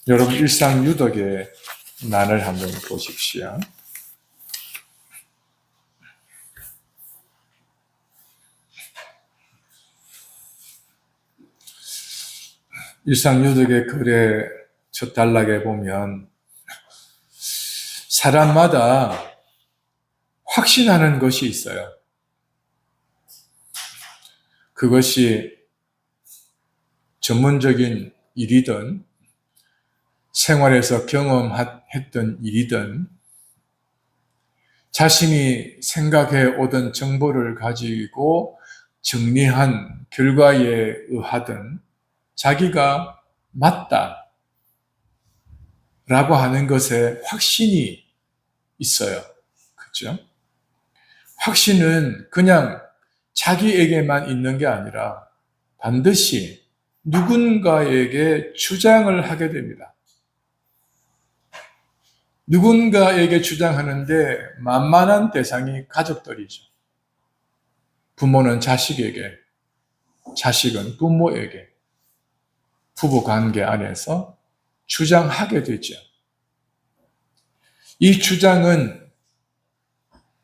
여러분 일상유덕의 난을 한번 보십시오. 일상유덕의 글의 첫 단락에 보면 사람마다 확신하는 것이 있어요. 그것이 전문적인 일이든 생활에서 경험했던 일이든 자신이 생각해 오던 정보를 가지고 정리한 결과에 의하든 자기가 맞다 라고 하는 것에 확신이 있어요. 그죠? 확신은 그냥 자기에게만 있는 게 아니라 반드시 누군가에게 주장을 하게 됩니다. 누군가에게 주장하는데 만만한 대상이 가족들이죠. 부모는 자식에게, 자식은 부모에게, 부부 관계 안에서 주장하게 되죠. 이 주장은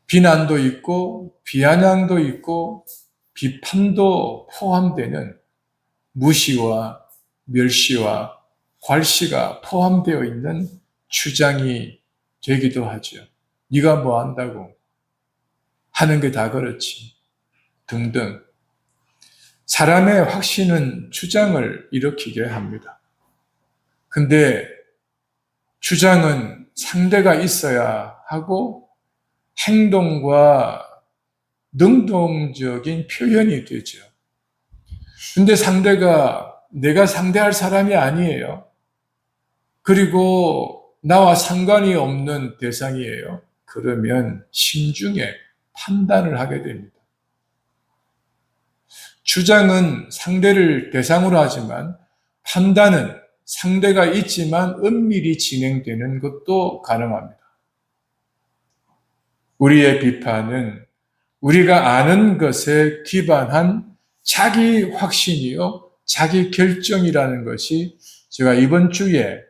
비난도 있고 비아냥도 있고 비판도 포함되는 무시와 멸시와 괄시가 포함되어 있는 주장이 되기도 하죠. 네가 뭐 한다고 하는 게 다 그렇지 등등. 사람의 확신은 주장을 일으키게 합니다. 근데 주장은 상대가 있어야 하고 행동과 능동적인 표현이 되죠. 근데 상대가 내가 상대할 사람이 아니에요. 그리고 나와 상관이 없는 대상이에요. 그러면 신중에 판단을 하게 됩니다. 주장은 상대를 대상으로 하지만 판단은 상대가 있지만 은밀히 진행되는 것도 가능합니다. 우리의 비판은 우리가 아는 것에 기반한 자기 확신이요, 자기 결정이라는 것이 제가 이번 주에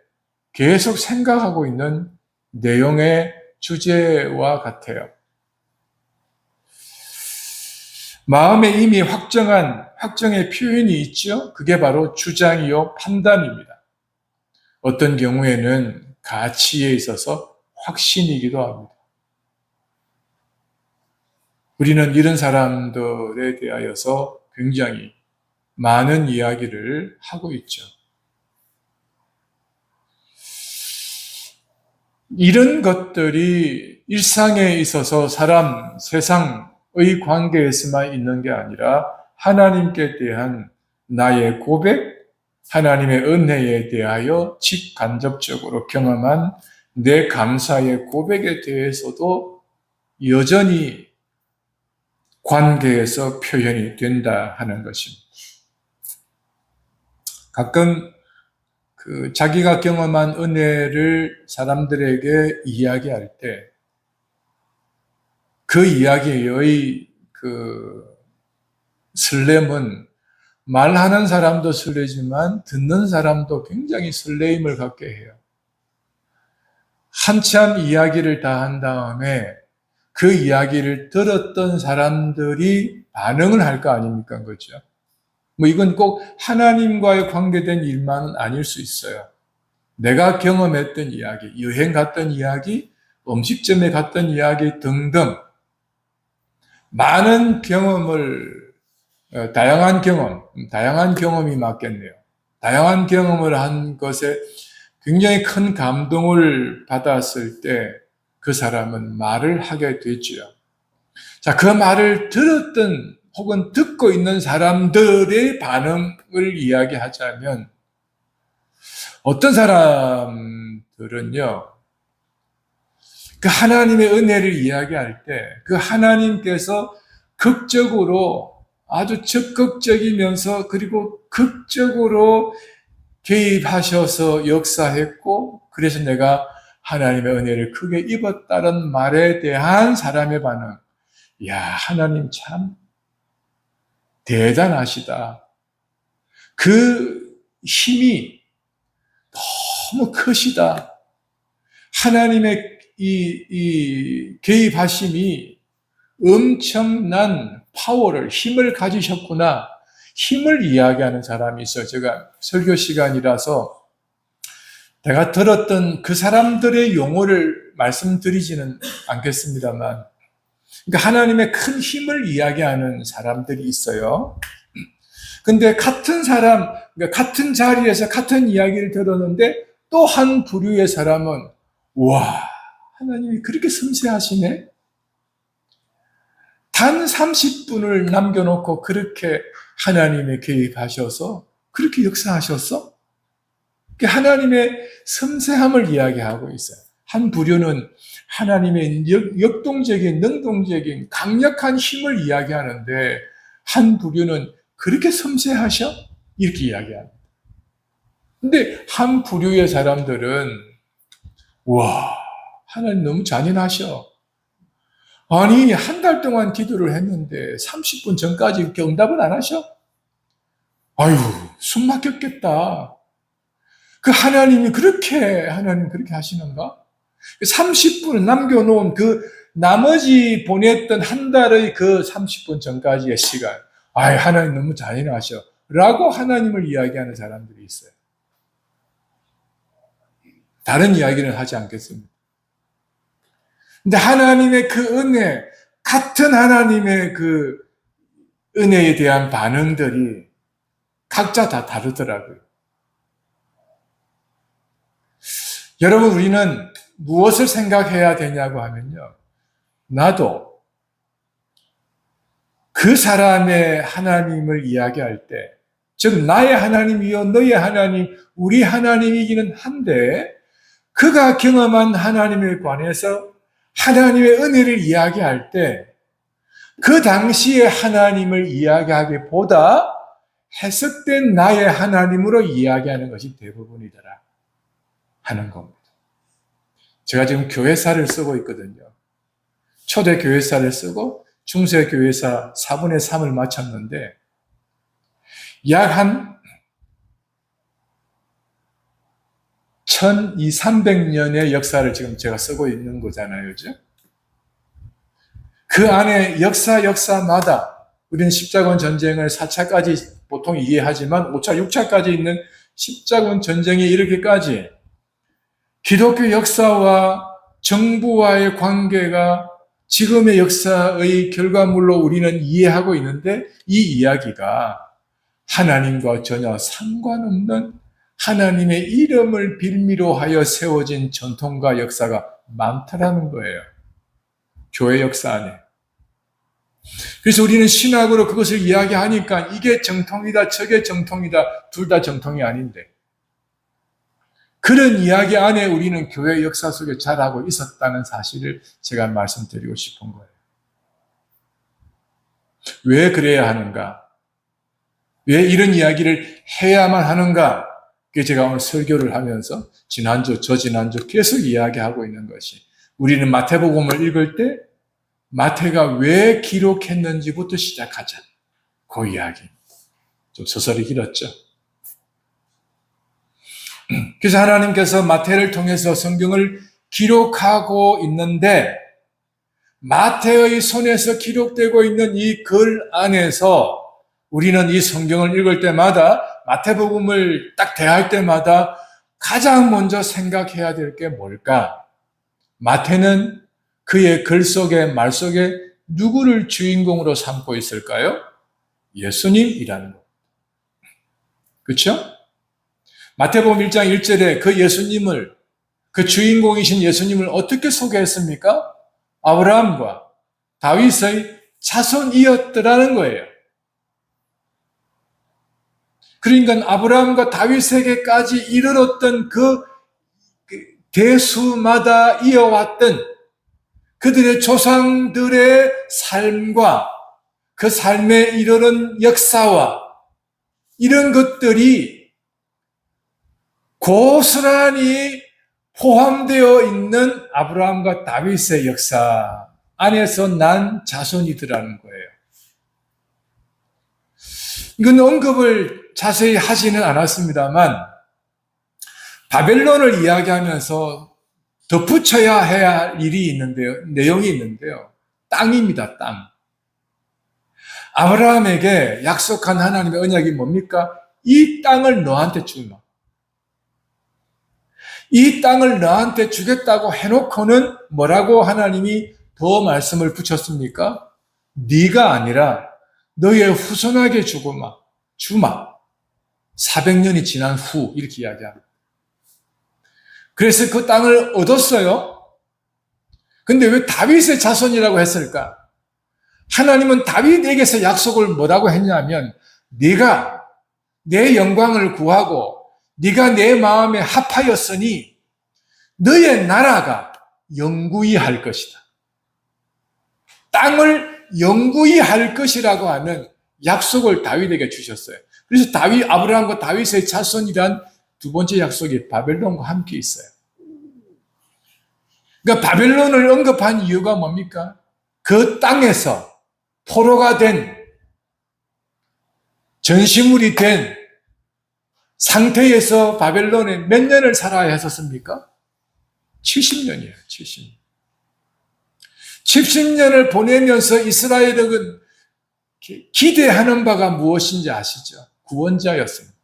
계속 생각하고 있는 내용의 주제와 같아요. 마음에 이미 확정의 표현이 있죠. 그게 바로 주장이요, 판단입니다. 어떤 경우에는 가치에 있어서 확신이기도 합니다. 우리는 이런 사람들에 대하여서 굉장히 많은 이야기를 하고 있죠. 이런 것들이 일상에 있어서 세상의 관계에서만 있는 게 아니라 하나님께 대한 나의 고백, 하나님의 은혜에 대하여 직간접적으로 경험한 내 감사의 고백에 대해서도 여전히 관계에서 표현이 된다 하는 것입니다. 가끔 자기가 경험한 은혜를 사람들에게 이야기할 때 그 이야기의 설렘은 말하는 사람도 설레지만 듣는 사람도 굉장히 설레임을 갖게 해요. 한참 이야기를 다 한 다음에 그 이야기를 들었던 사람들이 반응을 할 거 아닙니까? 그렇죠? 이건 꼭 하나님과의 관계된 일만은 아닐 수 있어요. 내가 경험했던 이야기, 여행 갔던 이야기, 음식점에 갔던 이야기 등등 많은 경험을, 다양한 경험이 맞겠네요. 다양한 경험을 한 것에 굉장히 큰 감동을 받았을 때 그 사람은 말을 하게 되죠. 자, 그 말을 들었던 혹은 듣고 있는 사람들의 반응을 이야기하자면 어떤 사람들은요, 그 하나님의 은혜를 이야기할 때 그 하나님께서 극적으로 아주 적극적이면서 그리고 극적으로 개입하셔서 역사했고 그래서 내가 하나님의 은혜를 크게 입었다는 말에 대한 사람의 반응. 야, 하나님 참 대단하시다. 그 힘이 너무 크시다. 하나님의 이 개입하심이 엄청난 파워를, 힘을 가지셨구나. 힘을 이야기하는 사람이 있어요. 제가 설교 시간이라서 내가 들었던 그 사람들의 용어를 말씀드리지는 않겠습니다만, 그러니까 하나님의 큰 힘을 이야기하는 사람들이 있어요. 근데 같은 사람, 그러니까 같은 자리에서 같은 이야기를 들었는데 또 한 부류의 사람은 와, 하나님이 그렇게 섬세하시네? 단 30분을 남겨놓고 그렇게 하나님의 개입하셔서 그렇게 역사하셨어? 하나님의 섬세함을 이야기하고 있어요. 한 부류는 하나님의 역동적인, 능동적인, 강력한 힘을 이야기하는데 한 부류는 그렇게 섬세하셔? 이렇게 이야기합니다. 근데 한 부류의 사람들은 와, 하나님 너무 잔인하셔. 아니, 한 달 동안 기도를 했는데 30분 전까지 이렇게 응답을 안 하셔? 아유, 숨 막혔겠다. 하나님 그렇게 하시는가? 30분을 남겨놓은 그 나머지 보냈던 한 달의 그 30분 전까지의 시간. 아이, 하나님 너무 잔인하셔. 라고 하나님을 이야기하는 사람들이 있어요. 다른 이야기는 하지 않겠습니다. 근데 하나님의 그 은혜, 같은 하나님의 그 은혜에 대한 반응들이 각자 다 다르더라고요. 여러분, 우리는 무엇을 생각해야 되냐고 하면요. 나도 그 사람의 하나님을 이야기할 때, 즉 나의 하나님이요 너의 하나님, 우리 하나님이기는 한데 그가 경험한 하나님에 관해서 하나님의 은혜를 이야기할 때 그 당시의 하나님을 이야기하기보다 해석된 나의 하나님으로 이야기하는 것이 대부분이더라 하는 겁니다. 제가 지금 교회사를 쓰고 있거든요. 초대 교회사를 쓰고 중세 교회사 4분의 3을 마쳤는데 약 한 1200년의 역사를 지금 제가 쓰고 있는 거잖아요. 그죠? 그 안에 역사마다 우리는 십자군 전쟁을 4차까지 보통 이해하지만 5차, 6차까지 있는 십자군 전쟁에 이르기까지 기독교 역사와 정부와의 관계가 지금의 역사의 결과물로 우리는 이해하고 있는데 이 이야기가 하나님과 전혀 상관없는 하나님의 이름을 빌미로 하여 세워진 전통과 역사가 많다라는 거예요. 교회 역사 안에. 그래서 우리는 신학으로 그것을 이야기하니까 이게 정통이다, 저게 정통이다, 둘 다 정통이 아닌데. 그런 이야기 안에 우리는 교회 역사 속에 자라고 있었다는 사실을 제가 말씀드리고 싶은 거예요. 왜 그래야 하는가? 왜 이런 이야기를 해야만 하는가? 그게 제가 오늘 설교를 하면서 지난주, 저지난주 계속 이야기하고 있는 것이 우리는 마태복음을 읽을 때 마태가 왜 기록했는지부터 시작하자. 그 이야기. 좀 서설이 길었죠. 그래서 하나님께서 마태를 통해서 성경을 기록하고 있는데 마태의 손에서 기록되고 있는 이 글 안에서 우리는 이 성경을 읽을 때마다 마태복음을 딱 대할 때마다 가장 먼저 생각해야 될 게 뭘까? 마태는 그의 글 속에 말 속에 누구를 주인공으로 삼고 있을까요? 예수님이라는 것. 그렇죠? 마태복음 1장 1절에 그 예수님을, 그 주인공이신 예수님을 어떻게 소개했습니까? 아브라함과 다윗의 자손이었더라는 거예요. 그러니까 아브라함과 다윗에게까지 이르렀던 그 대수마다 이어왔던 그들의 조상들의 삶과 그 삶에 이르는 역사와 이런 것들이 고스란히 포함되어 있는 아브라함과 다윗의 역사 안에서 난 자손이더라는 거예요. 이건 언급을 자세히 하지는 않았습니다만 바벨론을 이야기하면서 덧붙여야 해야 할 일이 있는데요. 내용이 있는데요. 땅입니다. 땅. 아브라함에게 약속한 하나님의 언약이 뭡니까? 이 땅을 너한테 주마. 이 땅을 너한테 주겠다고 해놓고는 뭐라고 하나님이 더 말씀을 붙였습니까? 네가 아니라 너의 후손에게 주마. 400년이 지난 후 이렇게 이야기합니다. 그래서 그 땅을 얻었어요. 근데 왜 다윗의 자손이라고 했을까? 하나님은 다윗에게서 약속을 뭐라고 했냐면 네가 내 영광을 구하고 네가 내 마음에 합하였으니 너의 나라가 영구히 할 것이다. 땅을 영구히 할 것이라고 하는 약속을 다윗에게 주셨어요. 그래서 아브라함과 다윗의 자손이란 두 번째 약속이 바벨론과 함께 있어요. 그러니까 바벨론을 언급한 이유가 뭡니까? 그 땅에서 포로가 된, 전시물이 된 상태에서 바벨론에 몇 년을 살아야 했었습니까? 70년이에요. 70년. 70년을 보내면서 이스라엘은 기대하는 바가 무엇인지 아시죠? 구원자였습니다.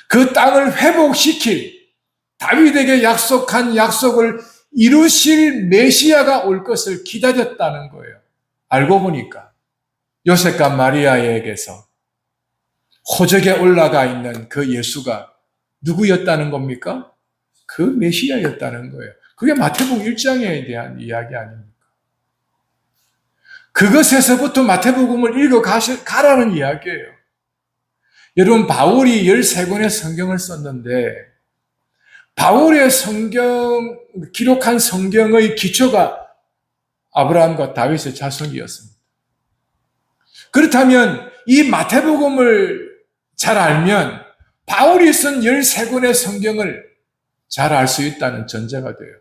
그 땅을 회복시킬 다윗에게 약속한 약속을 이루실 메시아가 올 것을 기다렸다는 거예요. 알고 보니까 요셉과 마리아에게서 호적에 올라가 있는 그 예수가 누구였다는 겁니까? 그 메시아였다는 거예요. 그게 마태복음 1장에 대한 이야기 아닙니까? 그것에서부터 마태복음을 읽어가라는 이야기예요. 여러분, 바울이 13권의 성경을 썼는데 바울의 기록한 성경의 기초가 아브라함과 다윗의 자손이었습니다. 그렇다면 이 마태복음을 잘 알면 바울이 쓴 13권의 성경을 잘 알 수 있다는 전제가 돼요.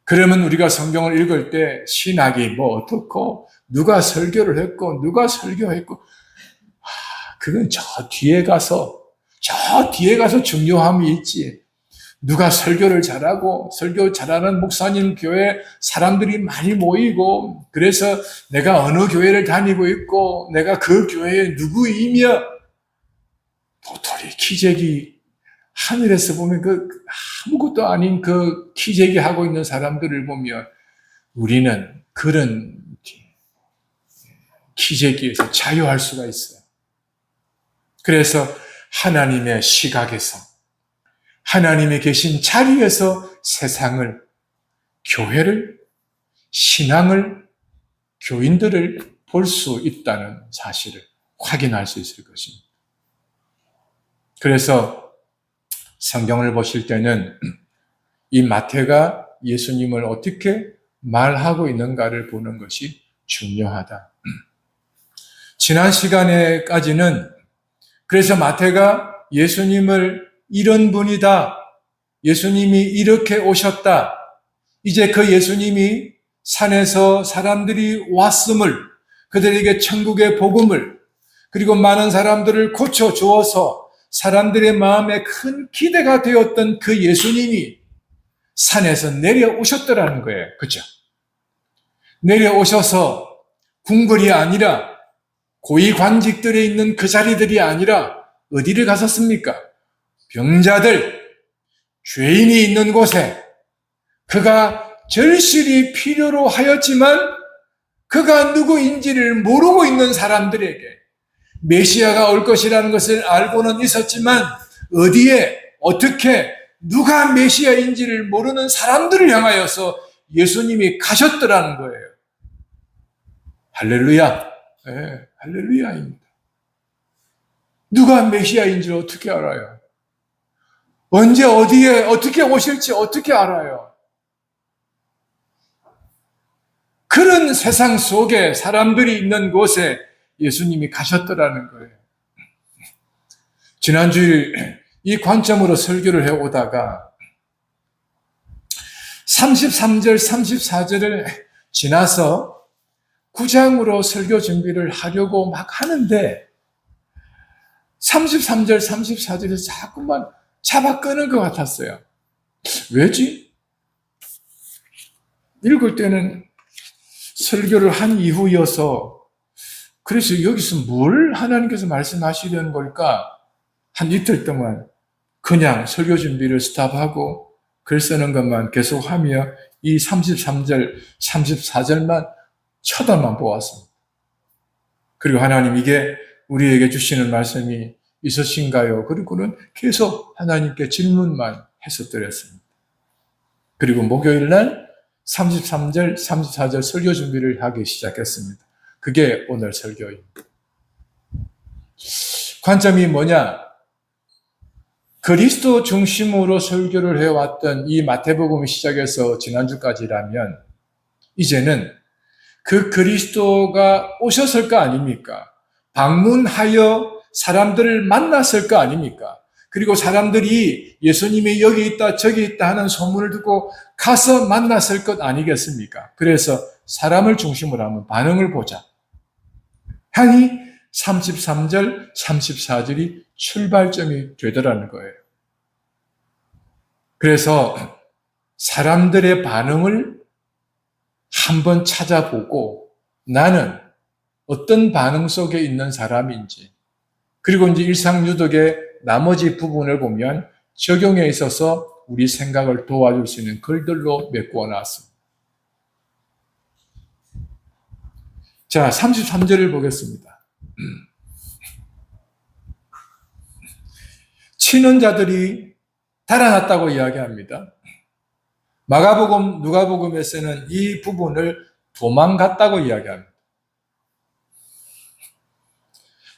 그러면 우리가 성경을 읽을 때 신학이 뭐 어떻고 누가 설교를 했고 누가 설교했고 그건 저 뒤에 가서 중요함이 있지. 누가 설교를 잘하고 설교 잘하는 목사님 교회 사람들이 많이 모이고 그래서 내가 어느 교회를 다니고 있고 내가 그 교회의 누구이며 도토리 기재기 하늘에서 보면 그 아무것도 아닌 그 기재기 하고 있는 사람들을 보면 우리는 그런 기재기에서 자유할 수가 있어요. 그래서 하나님의 시각에서 하나님이 계신 자리에서 세상을, 교회를, 신앙을, 교인들을 볼 수 있다는 사실을 확인할 수 있을 것입니다. 그래서 성경을 보실 때는 이 마태가 예수님을 어떻게 말하고 있는가를 보는 것이 중요하다. 지난 시간에까지는 그래서 마태가 예수님을 이런 분이다. 예수님이 이렇게 오셨다. 이제 그 예수님이 산에서 사람들이 왔음을, 그들에게 천국의 복음을, 그리고 많은 사람들을 고쳐주어서 사람들의 마음에 큰 기대가 되었던 그 예수님이 산에서 내려오셨더라는 거예요. 그렇죠? 내려오셔서 궁궐이 아니라 고위 관직들에 있는 그 자리들이 아니라 어디를 가셨습니까? 병자들, 죄인이 있는 곳에 그가 절실히 필요로 하였지만 그가 누구인지를 모르고 있는 사람들에게 메시아가 올 것이라는 것을 알고는 있었지만 어디에 어떻게 누가 메시아인지를 모르는 사람들을 향하여서 예수님이 가셨더라는 거예요. 할렐루야. 네, 할렐루야입니다. 누가 메시아인지를 어떻게 알아요? 언제 어디에 어떻게 오실지 어떻게 알아요? 그런 세상 속에 사람들이 있는 곳에 예수님이 가셨더라는 거예요. 지난주에 이 관점으로 설교를 해오다가 33절, 34절을 지나서 9장으로 설교 준비를 하려고 막 하는데 33절, 34절에서 자꾸만 잡아 끄는 것 같았어요. 왜지? 읽을 때는 설교를 한 이후여서 그래서 여기서 뭘 하나님께서 말씀하시려는 걸까? 한 이틀 동안 그냥 설교 준비를 스탑하고 글 쓰는 것만 계속하며 이 33절, 34절만 쳐다만 보았습니다. 그리고 하나님 이게 우리에게 주시는 말씀이 있으신가요? 그리고는 계속 하나님께 질문만 해서 드렸습니다. 그리고 목요일 날 33절, 34절 설교 준비를 하기 시작했습니다. 그게 오늘 설교입니다. 관점이 뭐냐? 그리스도 중심으로 설교를 해왔던 이 마태복음 시작해서 지난주까지라면 이제는 그 그리스도가 오셨을 거 아닙니까? 방문하여 사람들을 만났을 거 아닙니까? 그리고 사람들이 예수님이 여기 있다 저기 있다 하는 소문을 듣고 가서 만났을 것 아니겠습니까? 그래서 사람을 중심으로 하면 반응을 보자 하니 33절, 34절이 출발점이 되더라는 거예요. 그래서 사람들의 반응을 한번 찾아보고 나는 어떤 반응 속에 있는 사람인지 그리고 이제 일상유독의 나머지 부분을 보면 적용에 있어서 우리 생각을 도와줄 수 있는 글들로 메꾸어 놨습니다. 자, 33절을 보겠습니다. 치는 자들이 달아났다고 이야기합니다. 마가복음, 누가복음에서는 이 부분을 도망갔다고 이야기합니다.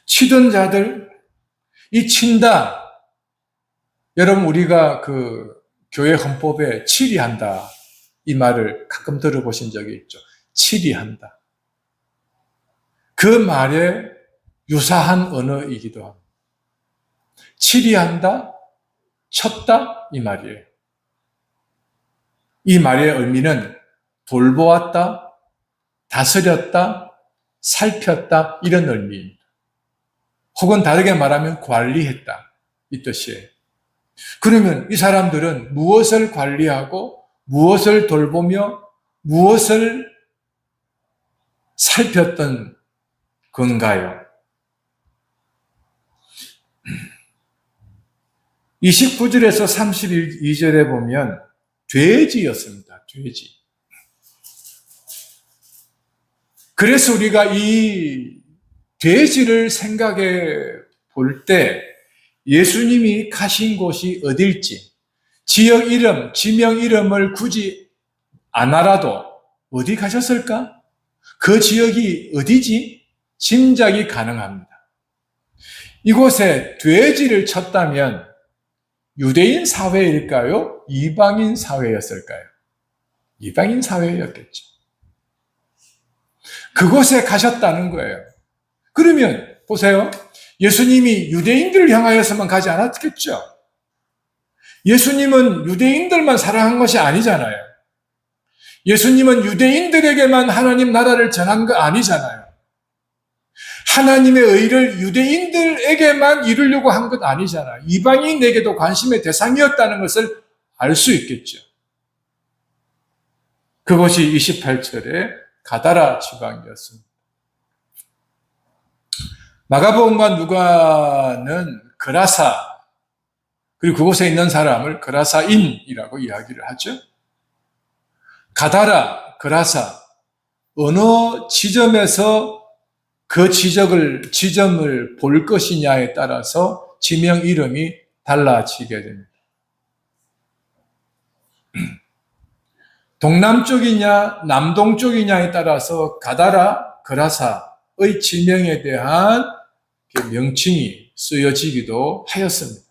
치던 자들, 이 친다. 여러분, 우리가 그 교회 헌법에 치리한다. 이 말을 가끔 들어보신 적이 있죠. 치리한다. 그 말에 유사한 언어이기도 합니다. 치리한다, 쳤다, 이 말이에요. 이 말의 의미는 돌보았다, 다스렸다, 살폈다, 이런 의미입니다. 혹은 다르게 말하면 관리했다, 이 뜻이에요. 그러면 이 사람들은 무엇을 관리하고, 무엇을 돌보며, 무엇을 살폈던 건가요? 29절에서 32절에 보면 돼지였습니다. 돼지. 그래서 우리가 이 돼지를 생각해 볼 때 예수님이 가신 곳이 어딜지 지역 이름, 지명 이름을 굳이 안 알아도 어디 가셨을까? 그 지역이 어디지? 짐작이 가능합니다. 이곳에 돼지를 쳤다면 유대인 사회일까요? 이방인 사회였을까요? 이방인 사회였겠죠. 그곳에 가셨다는 거예요. 그러면 보세요. 예수님이 유대인들을 향하여서만 가지 않았겠죠. 예수님은 유대인들만 사랑한 것이 아니잖아요. 예수님은 유대인들에게만 하나님 나라를 전한 거 아니잖아요. 하나님의 의를 유대인들에게만 이루려고 한 것 아니잖아요. 이방인에게도 관심의 대상이었다는 것을 알 수 있겠죠. 그것이 28절에 가다라 지방이었습니다. 마가복음과 누가는 그라사, 그리고 그곳에 있는 사람을 그라사인이라고 이야기를 하죠. 가다라, 그라사, 어느 지점에서 그 지점을 볼 것이냐에 따라서 지명 이름이 달라지게 됩니다. 동남쪽이냐, 남동쪽이냐에 따라서 가다라, 그라사의 지명에 대한 명칭이 쓰여지기도 하였습니다.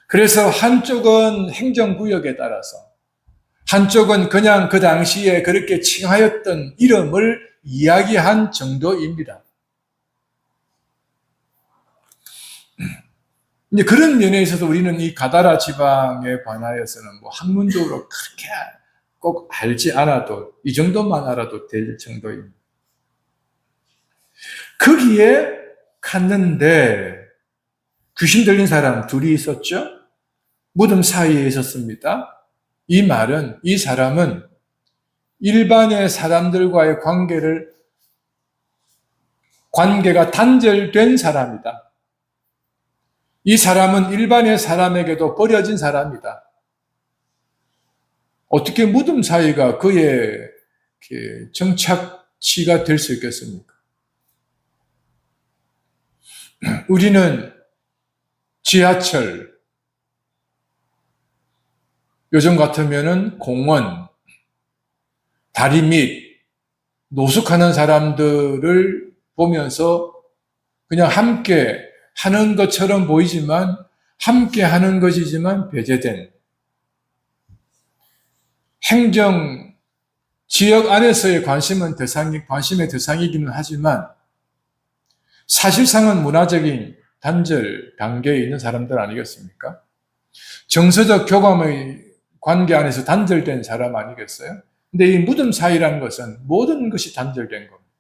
그래서 한쪽은 행정구역에 따라서, 한쪽은 그냥 그 당시에 그렇게 칭하였던 이름을 이야기한 정도입니다. 이제 그런 면에 있어서 우리는 이 가다라 지방에 관하여서는 뭐 학문적으로 그렇게 꼭 알지 않아도 이 정도만 알아도 될 정도입니다. 거기에 갔는데 귀신 들린 사람 둘이 있었죠? 무덤 사이에 있었습니다. 이 말은 이 사람은 일반의 사람들과의 관계가 단절된 사람이다. 이 사람은 일반의 사람에게도 버려진 사람이다. 어떻게 무덤 사이가 그의 정착지가 될 수 있겠습니까? 우리는 지하철, 요즘 같으면은 공원, 다리 밑, 노숙하는 사람들을 보면서 그냥 함께 하는 것처럼 보이지만 함께 하는 것이지만 배제된 행정 지역 안에서의 관심의 대상이기는 하지만 사실상은 문화적인 단절 단계에 있는 사람들 아니겠습니까? 정서적 교감의 관계 안에서 단절된 사람 아니겠어요? 근데 이 무덤 사이라는 것은 모든 것이 단절된 겁니다.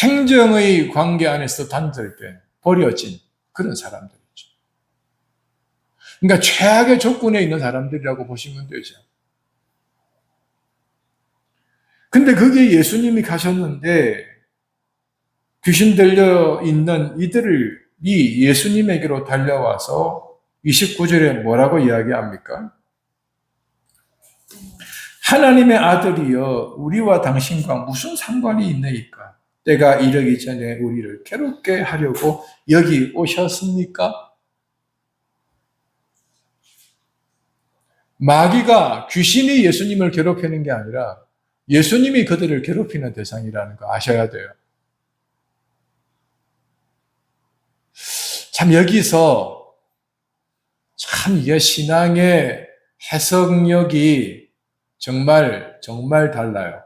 행정의 관계 안에서 단절된, 버려진 그런 사람들이죠. 그러니까 최악의 조건에 있는 사람들이라고 보시면 되죠. 근데 거기에 예수님이 가셨는데 귀신 들려 있는 이들이 예수님에게로 달려와서 29절에 뭐라고 이야기합니까? 하나님의 아들이여 우리와 당신과 무슨 상관이 있나이까? 때가 이르기 전에 우리를 괴롭게 하려고 여기 오셨습니까? 마귀가 귀신이 예수님을 괴롭히는 게 아니라 예수님이 그들을 괴롭히는 대상이라는 거 아셔야 돼요. 참 여기서 참 이게 신앙의 해석력이 정말 달라요.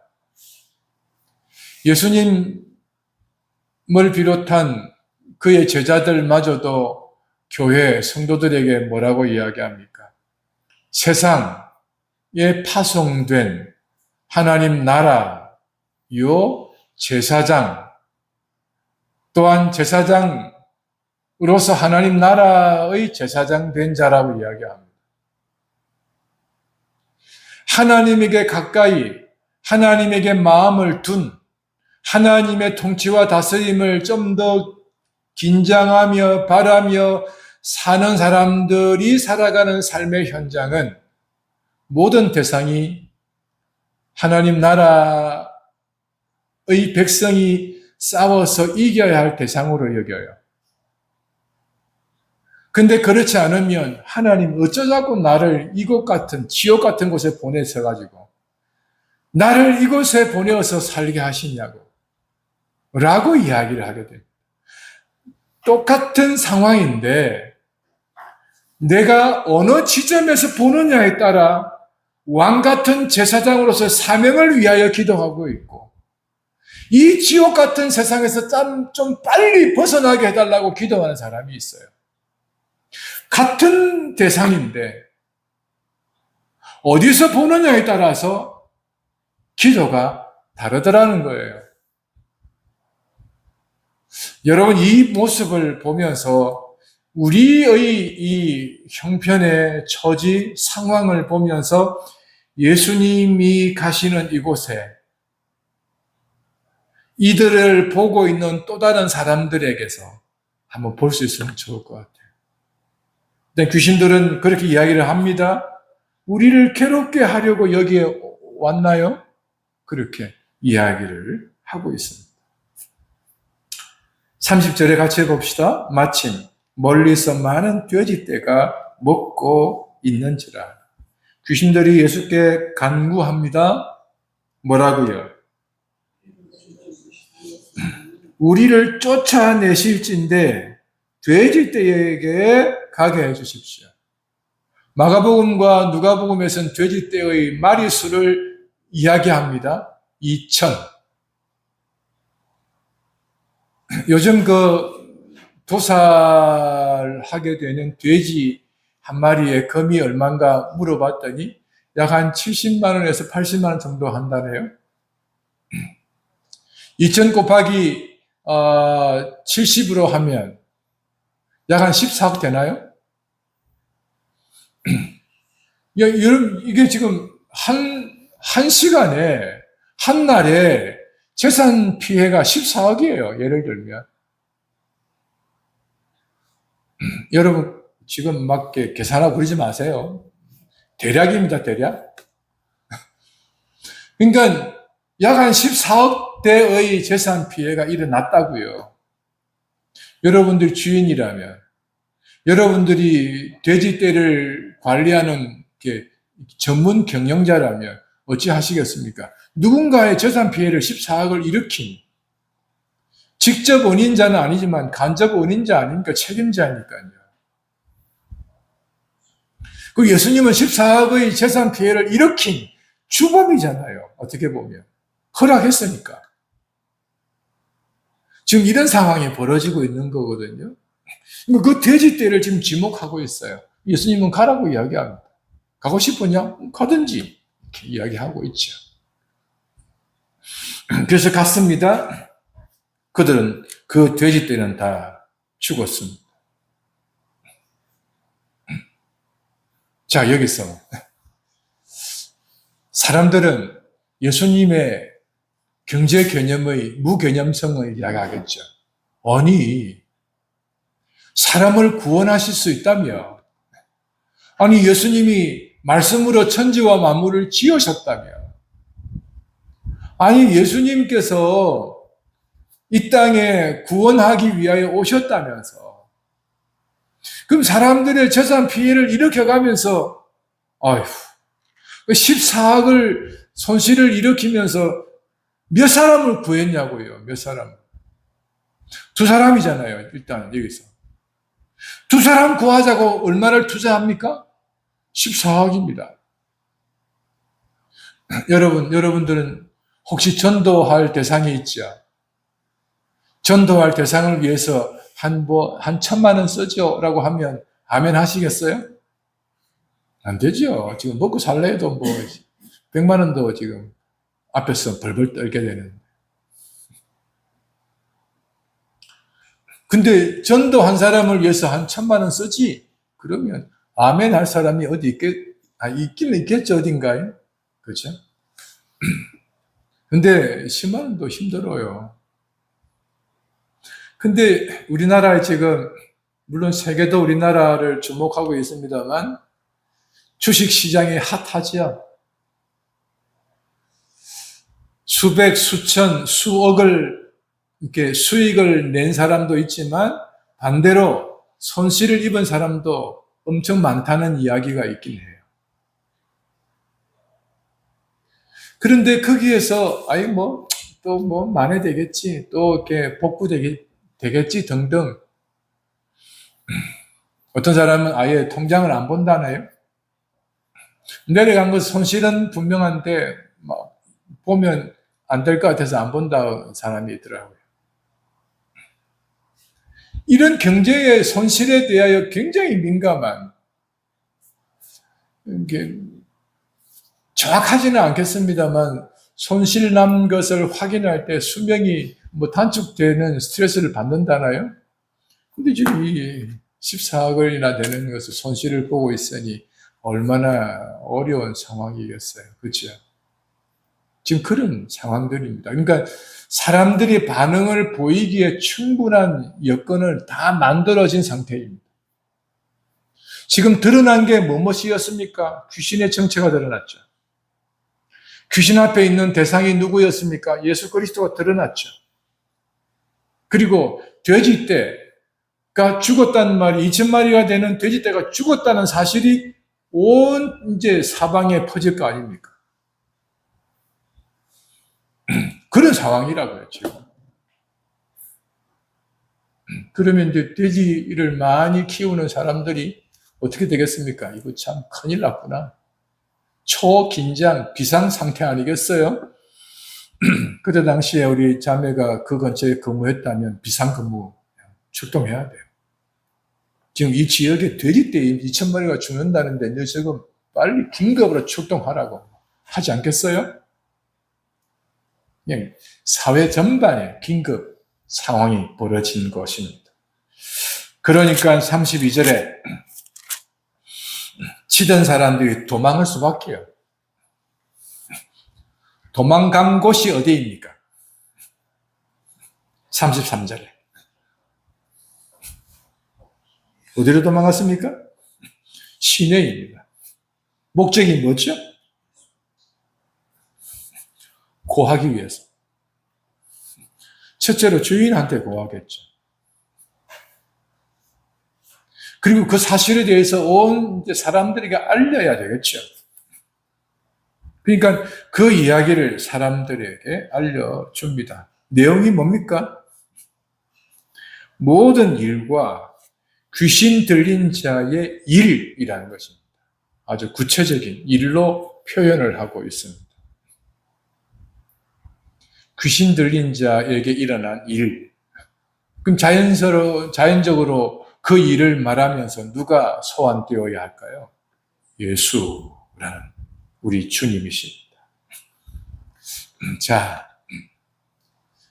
예수님을 비롯한 그의 제자들마저도 교회 성도들에게 뭐라고 이야기합니까? 세상에 파송된 하나님 나라요 제사장, 또한 제사장으로서 하나님 나라의 제사장 된 자라고 이야기합니다. 하나님에게 가까이, 하나님에게 마음을 둔, 하나님의 통치와 다스림을 좀 더 긴장하며 바라며 사는 사람들이 살아가는 삶의 현장은 모든 대상이 하나님 나라의 백성이 싸워서 이겨야 할 대상으로 여겨요. 근데 그렇지 않으면 하나님 어쩌자고 나를 이곳 같은 지옥 같은 곳에 보내셔가지고 나를 이곳에 보내어서 살게 하시냐고 라고 이야기를 하게 됩니다. 똑같은 상황인데 내가 어느 지점에서 보느냐에 따라 왕 같은 제사장으로서 사명을 위하여 기도하고 있고 이 지옥 같은 세상에서 좀 빨리 벗어나게 해달라고 기도하는 사람이 있어요. 같은 대상인데 어디서 보느냐에 따라서 기도가 다르더라는 거예요. 여러분 이 모습을 보면서 우리의 이 형편의 처지 상황을 보면서 예수님이 가시는 이곳에 이들을 보고 있는 또 다른 사람들에게서 한번 볼 수 있으면 좋을 것 같아요. 근데 귀신들은 그렇게 이야기를 합니다. 우리를 괴롭게 하려고 여기에 왔나요? 그렇게 이야기를 하고 있습니다. 30절에 같이 해봅시다. 마침 멀리서 많은 돼지떼가 먹고 있는지라. 귀신들이 예수께 간구합니다. 뭐라고요? 우리를 쫓아내실진데 돼지떼에게 가게 해주십시오. 마가복음과 누가복음에서는 돼지떼의 마리수를 이야기합니다. 2,000. 요즘 도살하게 되는 돼지 한 마리에 금이 얼마인가 물어봤더니 약 한 70만 원에서 80만 원 정도 한다네요. 2,000 곱하기 70으로 하면 약 한 14억 되나요? 여러분, 이게 지금 한 시간에, 한 날에 재산 피해가 14억이에요. 예를 들면. 여러분, 지금 막 계산하고 그러지 마세요. 대략입니다, 대략. 그러니까 약 한 14억 대의 재산 피해가 일어났다고요. 여러분들 주인이라면, 여러분들이 돼지떼를 관리하는 전문 경영자라면 어찌 하시겠습니까? 누군가의 재산 피해를 14억을 일으킨 직접 원인자는 아니지만 간접 원인자 아닙니까? 책임자니까요. 그 예수님은 14억의 재산 피해를 일으킨 주범이잖아요. 어떻게 보면. 허락했으니까. 지금 이런 상황이 벌어지고 있는 거거든요. 그 돼지떼를 지금 지목하고 있어요. 예수님은 가라고 이야기합니다. 가고 싶으냐? 가든지. 이렇게 이야기하고 있죠. 그래서 갔습니다. 그들은, 그 돼지떼는 다 죽었습니다. 자, 여기서 사람들은 예수님의 경제 개념의 무개념성을 이야기하겠죠. 아니, 사람을 구원하실 수 있다며, 아니, 예수님이 말씀으로 천지와 만물을 지으셨다며, 아니, 예수님께서 이 땅에 구원하기 위하여 오셨다면서, 그럼 사람들의 재산 피해를 일으켜가면서, 아휴, 14억을 손실을 일으키면서 몇 사람을 구했냐고요, 몇 사람. 두 사람이잖아요, 일단 여기서. 두 사람 구하자고 얼마를 투자합니까? 14억입니다. 여러분들은 혹시 전도할 대상이 있죠? 전도할 대상을 위해서 한 1,000만 원 쓰죠? 라고 하면 아멘 하시겠어요? 안 되죠. 지금 먹고 살래 해도 100만 원도 지금 앞에서 벌벌 떨게 되는. 근데 전도 한 사람을 위해서 한 1,000만 원 쓰지? 그러면 아멘 할 사람이 어디 있긴 있겠죠, 어딘가에. 그렇죠? 근데 10만 원도 힘들어요. 근데 우리나라에 지금, 물론 세계도 우리나라를 주목하고 있습니다만, 주식 시장이 핫하죠. 수백, 수천, 수억을 이렇게 수익을 낸 사람도 있지만 반대로 손실을 입은 사람도 엄청 많다는 이야기가 있긴 해요. 그런데 거기에서 또 만회되겠지, 또 이렇게 복구되겠지 등등. 어떤 사람은 아예 통장을 안 본다네요. 내려간 것 손실은 분명한데 보면 안 될 것 같아서 안 본다는 사람이 있더라고요. 이런 경제의 손실에 대하여 굉장히 민감한, 정확하지는 않겠습니다만 손실 난 것을 확인할 때 수명이 단축되는 스트레스를 받는다나요? 근데 지금 이 14억이나 되는 것을 손실을 보고 있으니 얼마나 어려운 상황이겠어요. 그렇죠? 지금 그런 상황들입니다. 그러니까 사람들이 반응을 보이기에 충분한 여건을 다 만들어진 상태입니다. 지금 드러난 게 무엇이었습니까? 귀신의 정체가 드러났죠. 귀신 앞에 있는 대상이 누구였습니까? 예수 그리스도가 드러났죠. 그리고 돼지떼가 죽었다는 말이 2,000마리가 되는 돼지떼가 죽었다는 사실이 온 이제 사방에 퍼질 거 아닙니까? 그런 상황이라고요, 지금. 그러면 이제 돼지를 많이 키우는 사람들이 어떻게 되겠습니까? 이거 참 큰일 났구나. 초긴장, 비상 상태 아니겠어요? 그때 당시에 우리 자매가 그 근처에 근무했다면 비상근무 출동해야 돼요. 지금 이 지역에 돼지떼 2,000마리가 죽는다는데 너 지금 빨리 긴급으로 출동하라고 하지 않겠어요? 그냥 사회 전반에 긴급 상황이 벌어진 것입니다. 그러니까 32절에 치던 사람들이 도망할 수밖에요. 도망간 곳이 어디입니까? 33절에. 어디로 도망갔습니까? 시내입니다. 목적이 뭐죠? 고하기 위해서. 첫째로 주인한테 고하겠죠. 그리고 그 사실에 대해서 온 사람들에게 알려야 되겠죠. 그러니까 그 이야기를 사람들에게 알려줍니다. 내용이 뭡니까? 모든 일과 귀신 들린 자의 일이라는 것입니다. 아주 구체적인 일로 표현을 하고 있습니다. 귀신 들린 자에게 일어난 일. 그럼 자연적으로 그 일을 말하면서 누가 소환되어야 할까요? 예수라는 우리 주님이십니다. 자,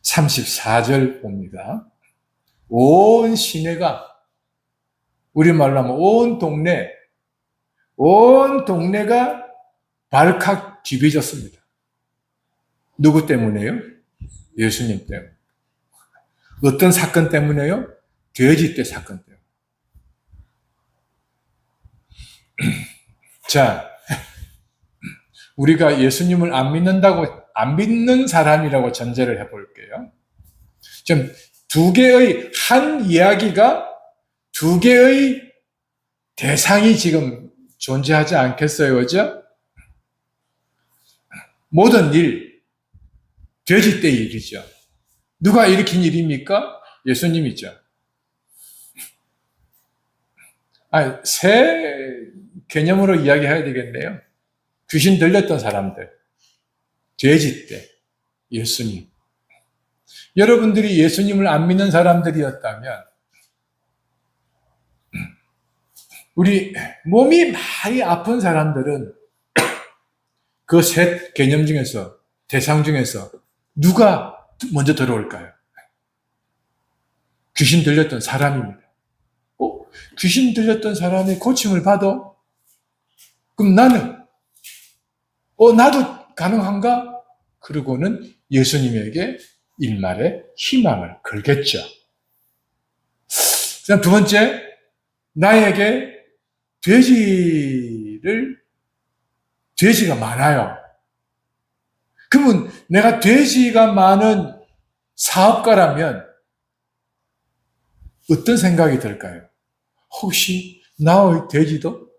34절 봅니다. 온 시내가, 우리말로 하면 온 동네가 발칵 뒤비졌습니다. 누구 때문에요? 예수님 때문에. 어떤 사건 때문에요? 돼지떼 사건 때문에. 자, 우리가 예수님을 안 믿는 사람이라고 전제를 해볼게요. 지금 한 이야기가 두 개의 대상이 지금 존재하지 않겠어요, 그죠? 모든 일, 돼지떼 일이죠. 누가 일으킨 일입니까? 예수님이죠. 새 개념으로 이야기해야 되겠네요. 귀신 들렸던 사람들, 돼지떼, 예수님. 여러분들이 예수님을 안 믿는 사람들이었다면 우리 몸이 많이 아픈 사람들은 그 셋 개념 중에서, 대상 중에서 누가 먼저 들어올까요? 귀신 들렸던 사람입니다. 귀신 들렸던 사람이 고침을 받아? 그럼 나도 가능한가? 그러고는 예수님에게 일말의 희망을 걸겠죠. 그다음 두 번째, 나에게 돼지가 많아요. 그러면 내가 돼지가 많은 사업가라면 어떤 생각이 들까요? 혹시 나의 돼지도?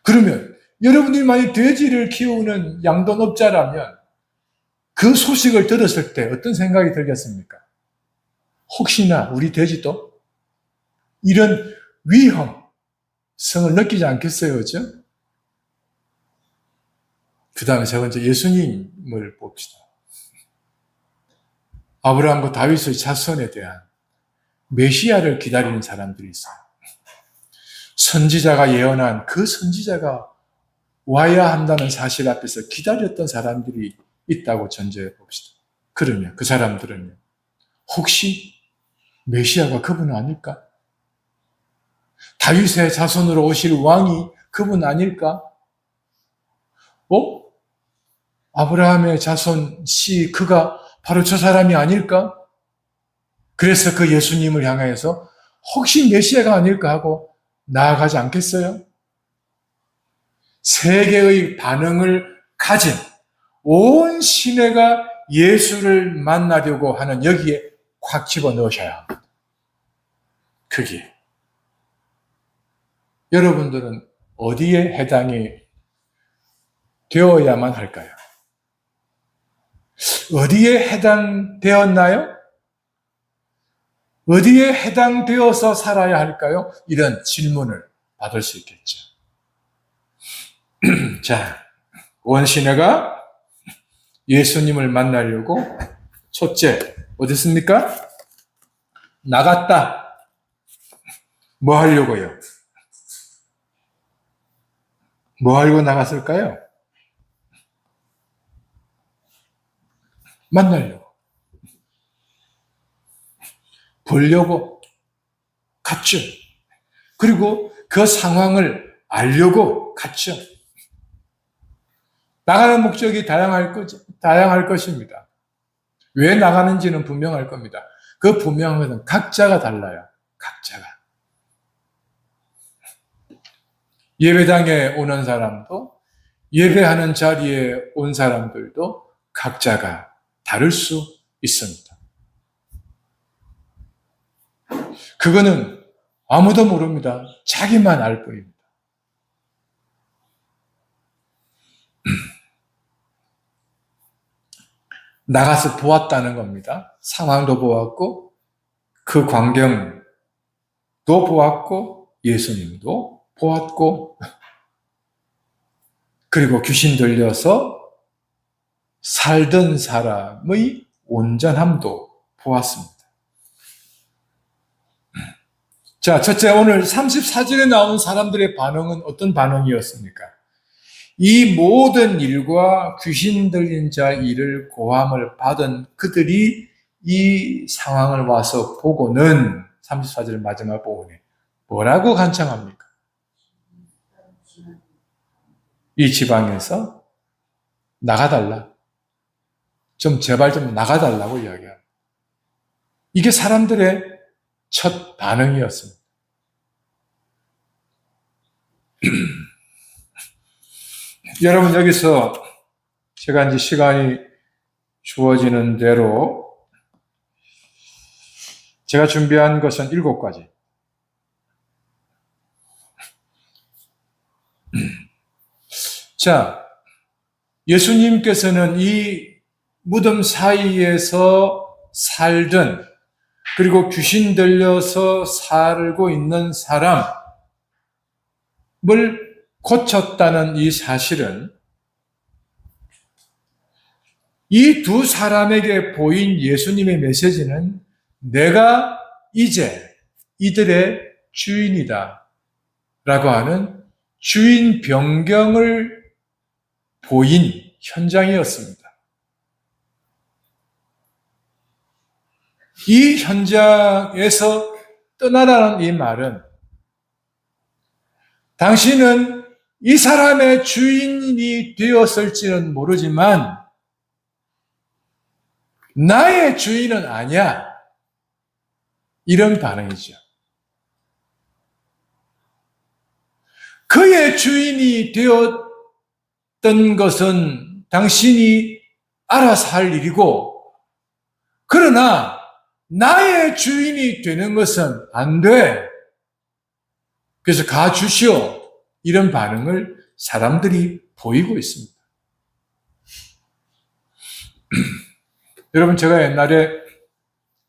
그러면 여러분들이 만약 돼지를 키우는 양돈업자라면 그 소식을 들었을 때 어떤 생각이 들겠습니까? 혹시나 우리 돼지도? 이런 위험성을 느끼지 않겠어요, 그죠? 그 다음에 세 번째, 예수님을 봅시다. 아브라함과 다윗의 자손에 대한 메시아를 기다리는 사람들이 있어요. 선지자가 예언한 그 선지자가 와야 한다는 사실 앞에서 기다렸던 사람들이 있다고 전제해 봅시다. 그러면 그 사람들은요, 혹시 메시아가 그분 아닐까? 다윗의 자손으로 오실 왕이 그분 아닐까? 아브라함의 자손 그가 바로 저 사람이 아닐까? 그래서 그 예수님을 향해서 혹시 메시아가 아닐까 하고 나아가지 않겠어요? 세계의 반응을 가진 온 시내가 예수를 만나려고 하는 여기에 콱 집어넣으셔야 합니다. 그게. 여러분들은 어디에 해당이 되어야만 할까요? 어디에 해당되었나요? 어디에 해당되어서 살아야 할까요? 이런 질문을 받을 수 있겠죠. 자, 온 시내가 예수님을 만나려고 첫째, 어디 있습니까? 나갔다. 뭐 하려고요? 뭐 하려고 나갔을까요? 만나려고. 보려고 갔죠. 그리고 그 상황을 알려고 갔죠. 나가는 목적이 다양할 것입니다. 왜 나가는지는 분명할 겁니다. 그 분명한 것은 각자가 달라요. 각자가. 예배당에 오는 사람도 예배하는 자리에 온 사람들도 각자가 다를 수 있습니다. 그거는 아무도 모릅니다. 자기만 알 뿐입니다. 나가서 보았다는 겁니다. 상황도 보았고 그 광경도 보았고 예수님도 보았고 그리고 귀신 들려서 살던 사람의 온전함도 보았습니다. 자, 첫째, 오늘 34절에 나온 사람들의 반응은 어떤 반응이었습니까? 이 모든 일과 귀신 들린 자 일을 고함을 받은 그들이 이 상황을 와서 보고는 34절 마지막 부분에 뭐라고 간청합니까? 이 지방에서 나가달라. 제발 좀 나가달라고 이야기합니다. 이게 사람들의 첫 반응이었습니다. 여러분, 여기서 제가 이제 시간이 주어지는 대로 제가 준비한 것은 7가지. 자, 예수님께서는 이 무덤 사이에서 살던 그리고 귀신 들려서 살고 있는 사람을 고쳤다는 이 사실은 이 두 사람에게 보인 예수님의 메시지는 내가 이제 이들의 주인이다 라고 하는 주인 변경을 보인 현장이었습니다. 이 현장에서 떠나라는 이 말은 당신은 이 사람의 주인이 되었을지는 모르지만 나의 주인은 아니야. 이런 반응이죠. 그의 주인이 되었던 것은 당신이 알아서 할 일이고, 그러나 나의 주인이 되는 것은 안 돼. 그래서 가주시오. 이런 반응을 사람들이 보이고 있습니다. 여러분, 제가 옛날에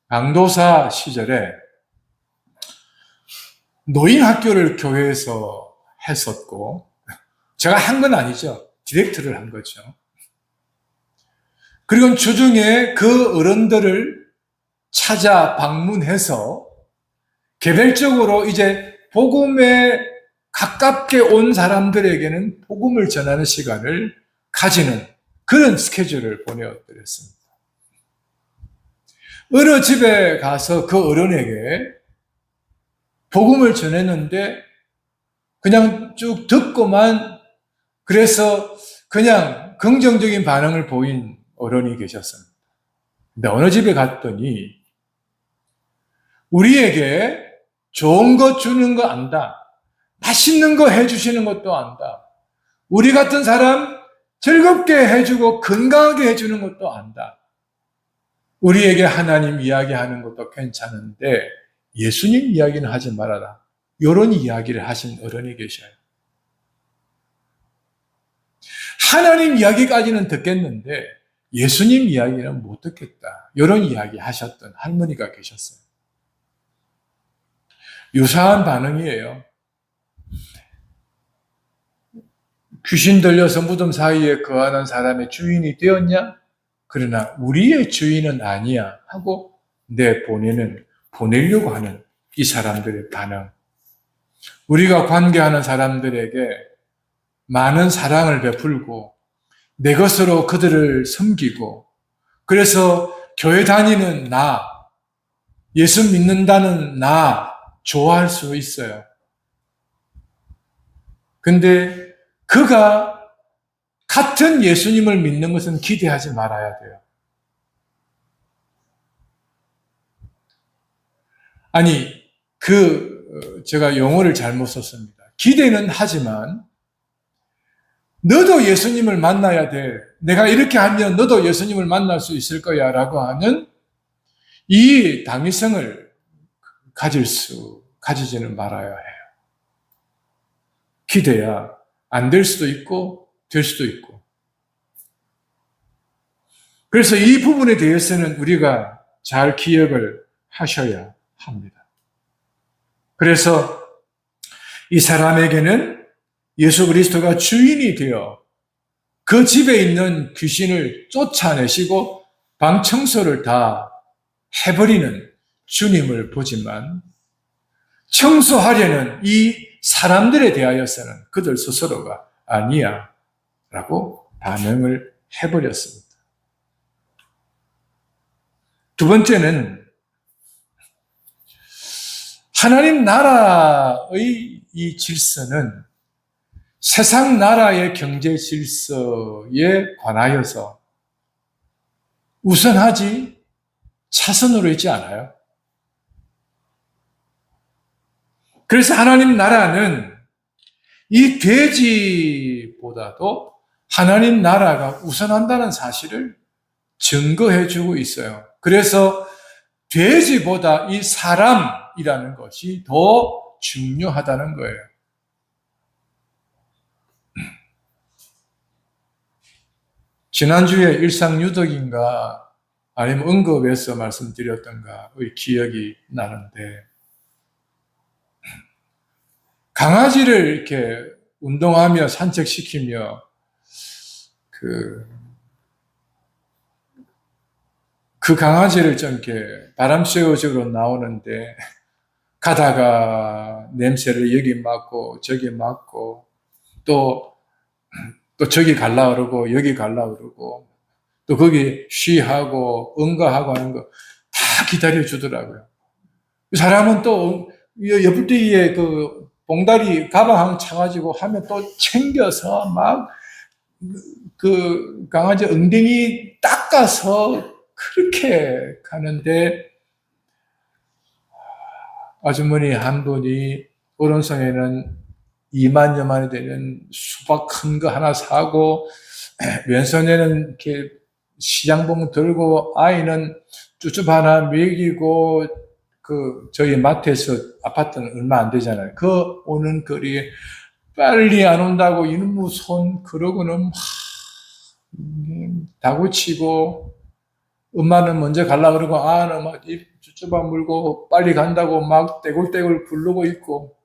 강도사 시절에 노인학교를 교회에서 했었고, 제가 한 건 아니죠. 디렉트를 한 거죠. 그리고 주중에 그 어른들을 찾아 방문해서 개별적으로 이제 복음에 가깝게 온 사람들에게는 복음을 전하는 시간을 가지는 그런 스케줄을 보내드렸습니다. 어느 집에 가서 그 어른에게 복음을 전했는데 그냥 쭉 듣고만 그래서 그냥 긍정적인 반응을 보인 어른이 계셨습니다. 근데 어느 집에 갔더니 우리에게 좋은 거 주는 거 안다. 맛있는 거 해주시는 것도 안다. 우리 같은 사람 즐겁게 해주고 건강하게 해주는 것도 안다. 우리에게 하나님 이야기하는 것도 괜찮은데 예수님 이야기는 하지 말아라. 이런 이야기를 하신 어른이 계셔요. 하나님 이야기까지는 듣겠는데 예수님 이야기는 못 듣겠다. 이런 이야기 하셨던 할머니가 계셨어요. 유사한 반응이에요. 귀신 들려서 무덤 사이에 거하는 사람의 주인이 되었냐? 그러나 우리의 주인은 아니야 하고 보내려고 하는 이 사람들의 반응. 우리가 관계하는 사람들에게 많은 사랑을 베풀고 내 것으로 그들을 섬기고 그래서 교회 다니는 나, 예수 믿는다는 나 좋아할 수 있어요. 근데 그가 같은 예수님을 믿는 것은 기대하지 말아야 돼요. 아니, 제가 용어를 잘못 썼습니다. 기대는 하지만, 너도 예수님을 만나야 돼. 내가 이렇게 하면 너도 예수님을 만날 수 있을 거야. 라고 하는 이 당위성을 가지지는 말아야 해요. 기대야 안 될 수도 있고, 될 수도 있고. 그래서 이 부분에 대해서는 우리가 잘 기억을 하셔야 합니다. 그래서 이 사람에게는 예수 그리스도가 주인이 되어 그 집에 있는 귀신을 쫓아내시고 방 청소를 다 해버리는 주님을 보지만, 청소하려는 이 사람들에 대하여서는 그들 스스로가 아니야 라고 반응을 해버렸습니다. 두 번째는 하나님 나라의 이 질서는 세상 나라의 경제 질서에 관하여서 우선하지 차선으로 있지 않아요. 그래서 하나님 나라는 이 돼지보다도 하나님 나라가 우선한다는 사실을 증거해 주고 있어요. 그래서 돼지보다 이 사람이라는 것이 더 중요하다는 거예요. 지난주에 일상유덕인가 아니면 언급에서 말씀드렸던가의 기억이 나는데, 강아지를 이렇게 운동하며 산책시키며 그 강아지를 좀 이렇게 바람 쐬어주러 나오는데, 가다가 냄새를 여기 맡고 저기 맡고 또 저기 갈라 그러고 여기 갈라 그러고 또 거기 쉬하고 응가하고 하는 거 다 기다려 주더라고요. 사람은 또 옆뒤에 그 봉다리 가방 한 차가지고 하면 또 챙겨서 막 그 강아지 엉덩이 닦아서 그렇게 가는데, 아주머니 한 분이 오른손에는 2만여만이 되는 수박 큰 거 하나 사고, 왼손에는 이렇게 시장봉 들고, 아이는 쭈쭈 하나 먹이고, 저희 마트에서 아파트는 얼마 안 되잖아요. 그 오는 거리에 빨리 안 온다고 이놈의 손, 그러고는 막 다구치고, 엄마는 먼저 가려고 그러고, 아는 막 입 쭈쭈바 물고 빨리 간다고 막 떼굴떼굴 부르고 있고.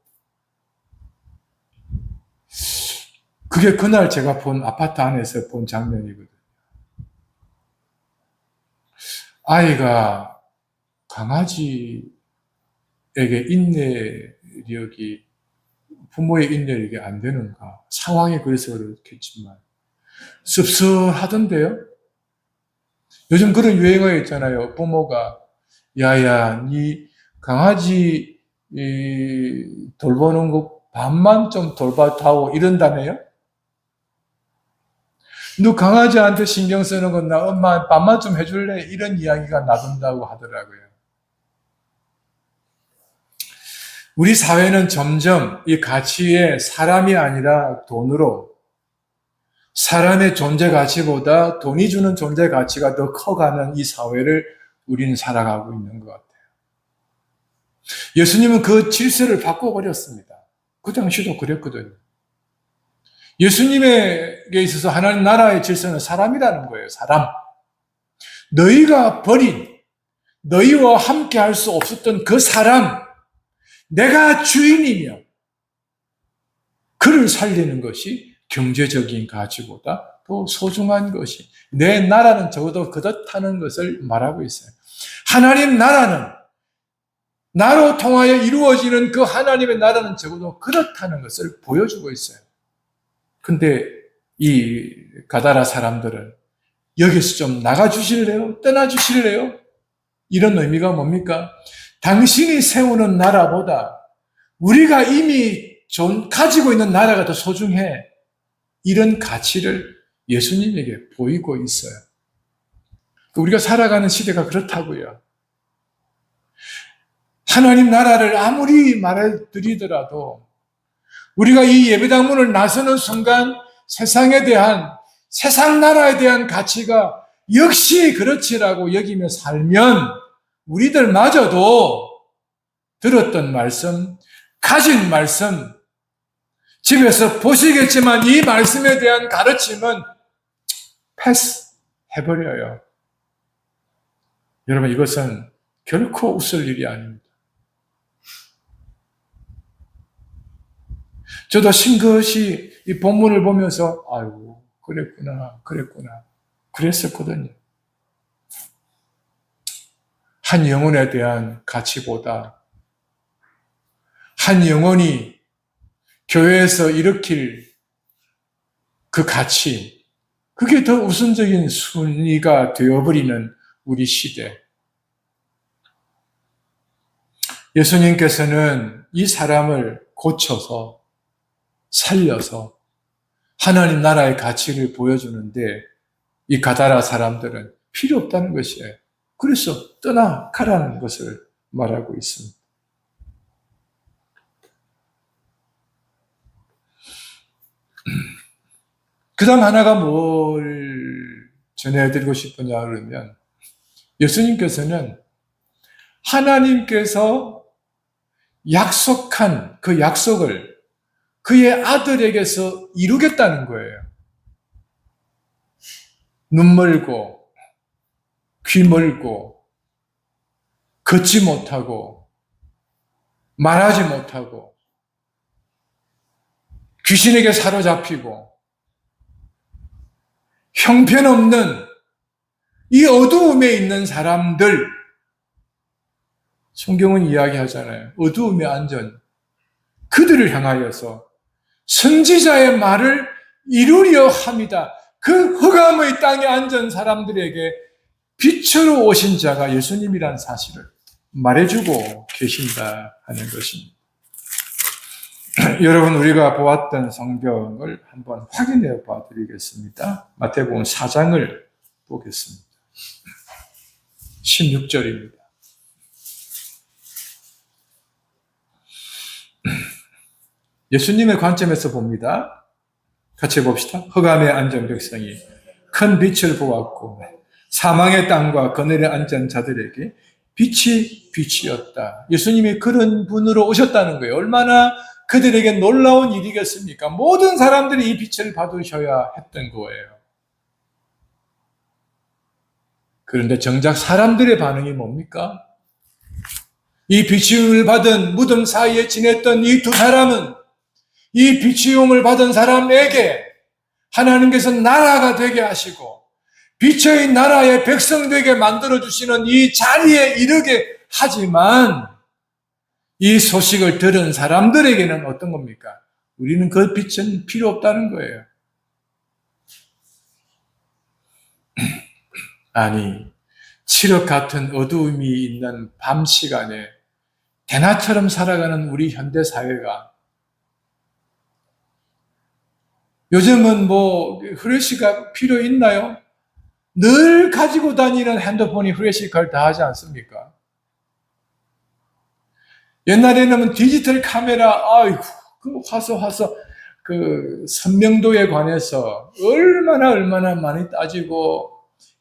그게 그날 제가 본 아파트 안에서 본 장면이거든요. 아이가 강아지에게 인내력이, 부모의 인내력이 안 되는가. 상황이 그래서 그렇겠지만 씁쓸하던데요. 요즘 그런 유행어 있잖아요. 부모가 야야 니 강아지 돌보는 거 반만 좀 돌봐다오 이런다네요. 너 강아지한테 신경 쓰는 건 나 엄마 반만 좀 해줄래? 이런 이야기가 나돈다고 하더라고요. 우리 사회는 점점 이 가치에 사람이 아니라 돈으로, 사람의 존재 가치보다 돈이 주는 존재 가치가 더 커가는 이 사회를 우리는 살아가고 있는 것 같아요. 예수님은 그 질서를 바꿔버렸습니다. 그 당시도 그랬거든요. 예수님에게 있어서 하나님 나라의 질서는 사람이라는 거예요. 사람. 너희가 버린, 너희와 함께 할 수 없었던 그 사람, 내가 주인이며 그를 살리는 것이 경제적인 가치보다 더 소중한 것이, 내 나라는 적어도 그렇다는 것을 말하고 있어요. 하나님 나라는, 나로 통하여 이루어지는 그 하나님의 나라는 적어도 그렇다는 것을 보여주고 있어요. 근데 이 가다라 사람들은 여기서 좀 나가주실래요? 떠나주실래요? 이런 의미가 뭡니까? 당신이 세우는 나라보다 우리가 이미 가지고 있는 나라가 더 소중해. 이런 가치를 예수님에게 보이고 있어요. 우리가 살아가는 시대가 그렇다고요. 하나님 나라를 아무리 말해드리더라도 우리가 이 예배당문을 나서는 순간 세상에 대한, 세상 나라에 대한 가치가 역시 그렇지라고 여기며 살면 우리들마저도 들었던 말씀, 가진 말씀, 집에서 보시겠지만 이 말씀에 대한 가르침은 패스해버려요. 여러분, 이것은 결코 웃을 일이 아닙니다. 저도 싱긋이 이 본문을 보면서 아이고 그랬구나 그랬었거든요. 한 영혼에 대한 가치보다 한 영혼이 교회에서 일으킬 그 가치, 그게 더 우선적인 순위가 되어버리는 우리 시대. 예수님께서는 이 사람을 고쳐서 살려서 하나님 나라의 가치를 보여주는데 이 가다라 사람들은 필요 없다는 것이에요. 그래서 떠나가라는 것을 말하고 있습니다. 그 다음 하나가 뭘 전해드리고 싶으냐 그러면 예수님께서는 하나님께서 약속한 그 약속을 그의 아들에게서 이루겠다는 거예요. 눈 멀고 귀 멀고 걷지 못하고 말하지 못하고 귀신에게 사로잡히고 형편없는 이 어두움에 있는 사람들, 성경은 이야기하잖아요. 어두움의 안전, 그들을 향하여서 선지자의 말을 이루려 합니다. 그 흑암의 땅에 앉은 사람들에게 빛으로 오신 자가 예수님이라는 사실을 말해주고 계신다 하는 것입니다. 여러분, 우리가 보았던 성경을 한번 확인해 봐 드리겠습니다. 마태복음 4장을 보겠습니다. 16절입니다. 예수님의 관점에서 봅니다. 같이 봅시다. 흑암에 앉은 백성이 큰 빛을 보았고 사망의 땅과 그늘에 앉은 자들에게 빛이 빛이었다. 예수님이 그런 분으로 오셨다는 거예요. 얼마나 그들에게 놀라운 일이겠습니까? 모든 사람들이 이 빛을 받으셔야 했던 거예요. 그런데 정작 사람들의 반응이 뭡니까? 이 빛을 받은 무덤 사이에 지냈던 이 두 사람은 이 빛이용을 받은 사람에게 하나님께서 나라가 되게 하시고 빛의 나라의 백성 되게 만들어주시는 이 자리에 이르게 하지만 이 소식을 들은 사람들에게는 어떤 겁니까? 우리는 그 빛은 필요 없다는 거예요. 아니, 칠흑 같은 어두움이 있는 밤 시간에 대낮처럼 살아가는 우리 현대 사회가 요즘은 후레쉬가 필요 있나요? 늘 가지고 다니는 핸드폰이 후레쉬 역할을 다 하지 않습니까? 옛날에는 디지털 카메라, 그 화소, 그 선명도에 관해서 얼마나 많이 따지고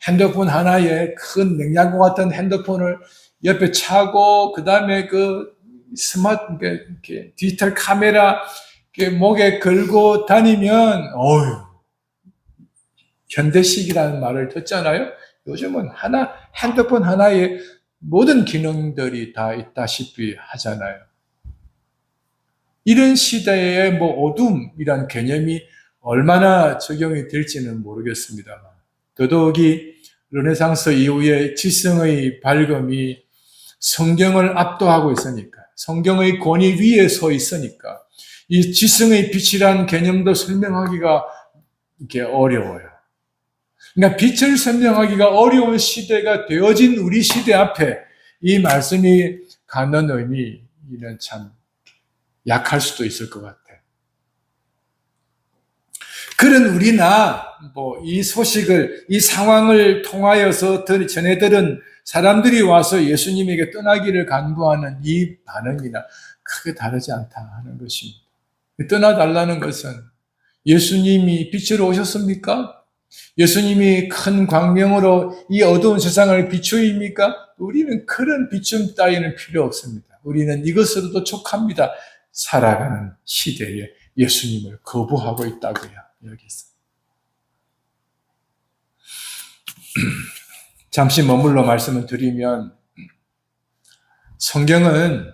핸드폰 하나에 큰 냉장고 같은 핸드폰을 옆에 차고, 그 다음에 그 이렇게 디지털 카메라 목에 걸고 다니면, 현대식이라는 말을 듣잖아요? 요즘은 핸드폰 하나에 모든 기능들이 다 있다시피 하잖아요. 이런 시대에 어둠이란 개념이 얼마나 적용이 될지는 모르겠습니다만, 더더욱이 르네상스 이후에 지성의 발견이 성경을 압도하고 있으니까, 성경의 권위 위에 서 있으니까, 이 지성의 빛이란 개념도 설명하기가 이렇게 어려워요. 그러니까 빛을 설명하기가 어려운 시대가 되어진 우리 시대 앞에 이 말씀이 갖는 의미는 참 약할 수도 있을 것 같아요. 그런 우리나 이 소식을, 이 상황을 통하여서 전해 들은 사람들이 와서 예수님에게 떠나기를 간구하는 이 반응이나 크게 다르지 않다 하는 것입니다. 떠나달라는 것은 예수님이 빛으로 오셨습니까? 예수님이 큰 광명으로 이 어두운 세상을 비추입니까? 우리는 그런 비춤 따위는 필요 없습니다. 우리는 이것으로도 족합니다. 살아가는 시대에 예수님을 거부하고 있다고요. 여기서. 잠시 머물러 말씀을 드리면 성경은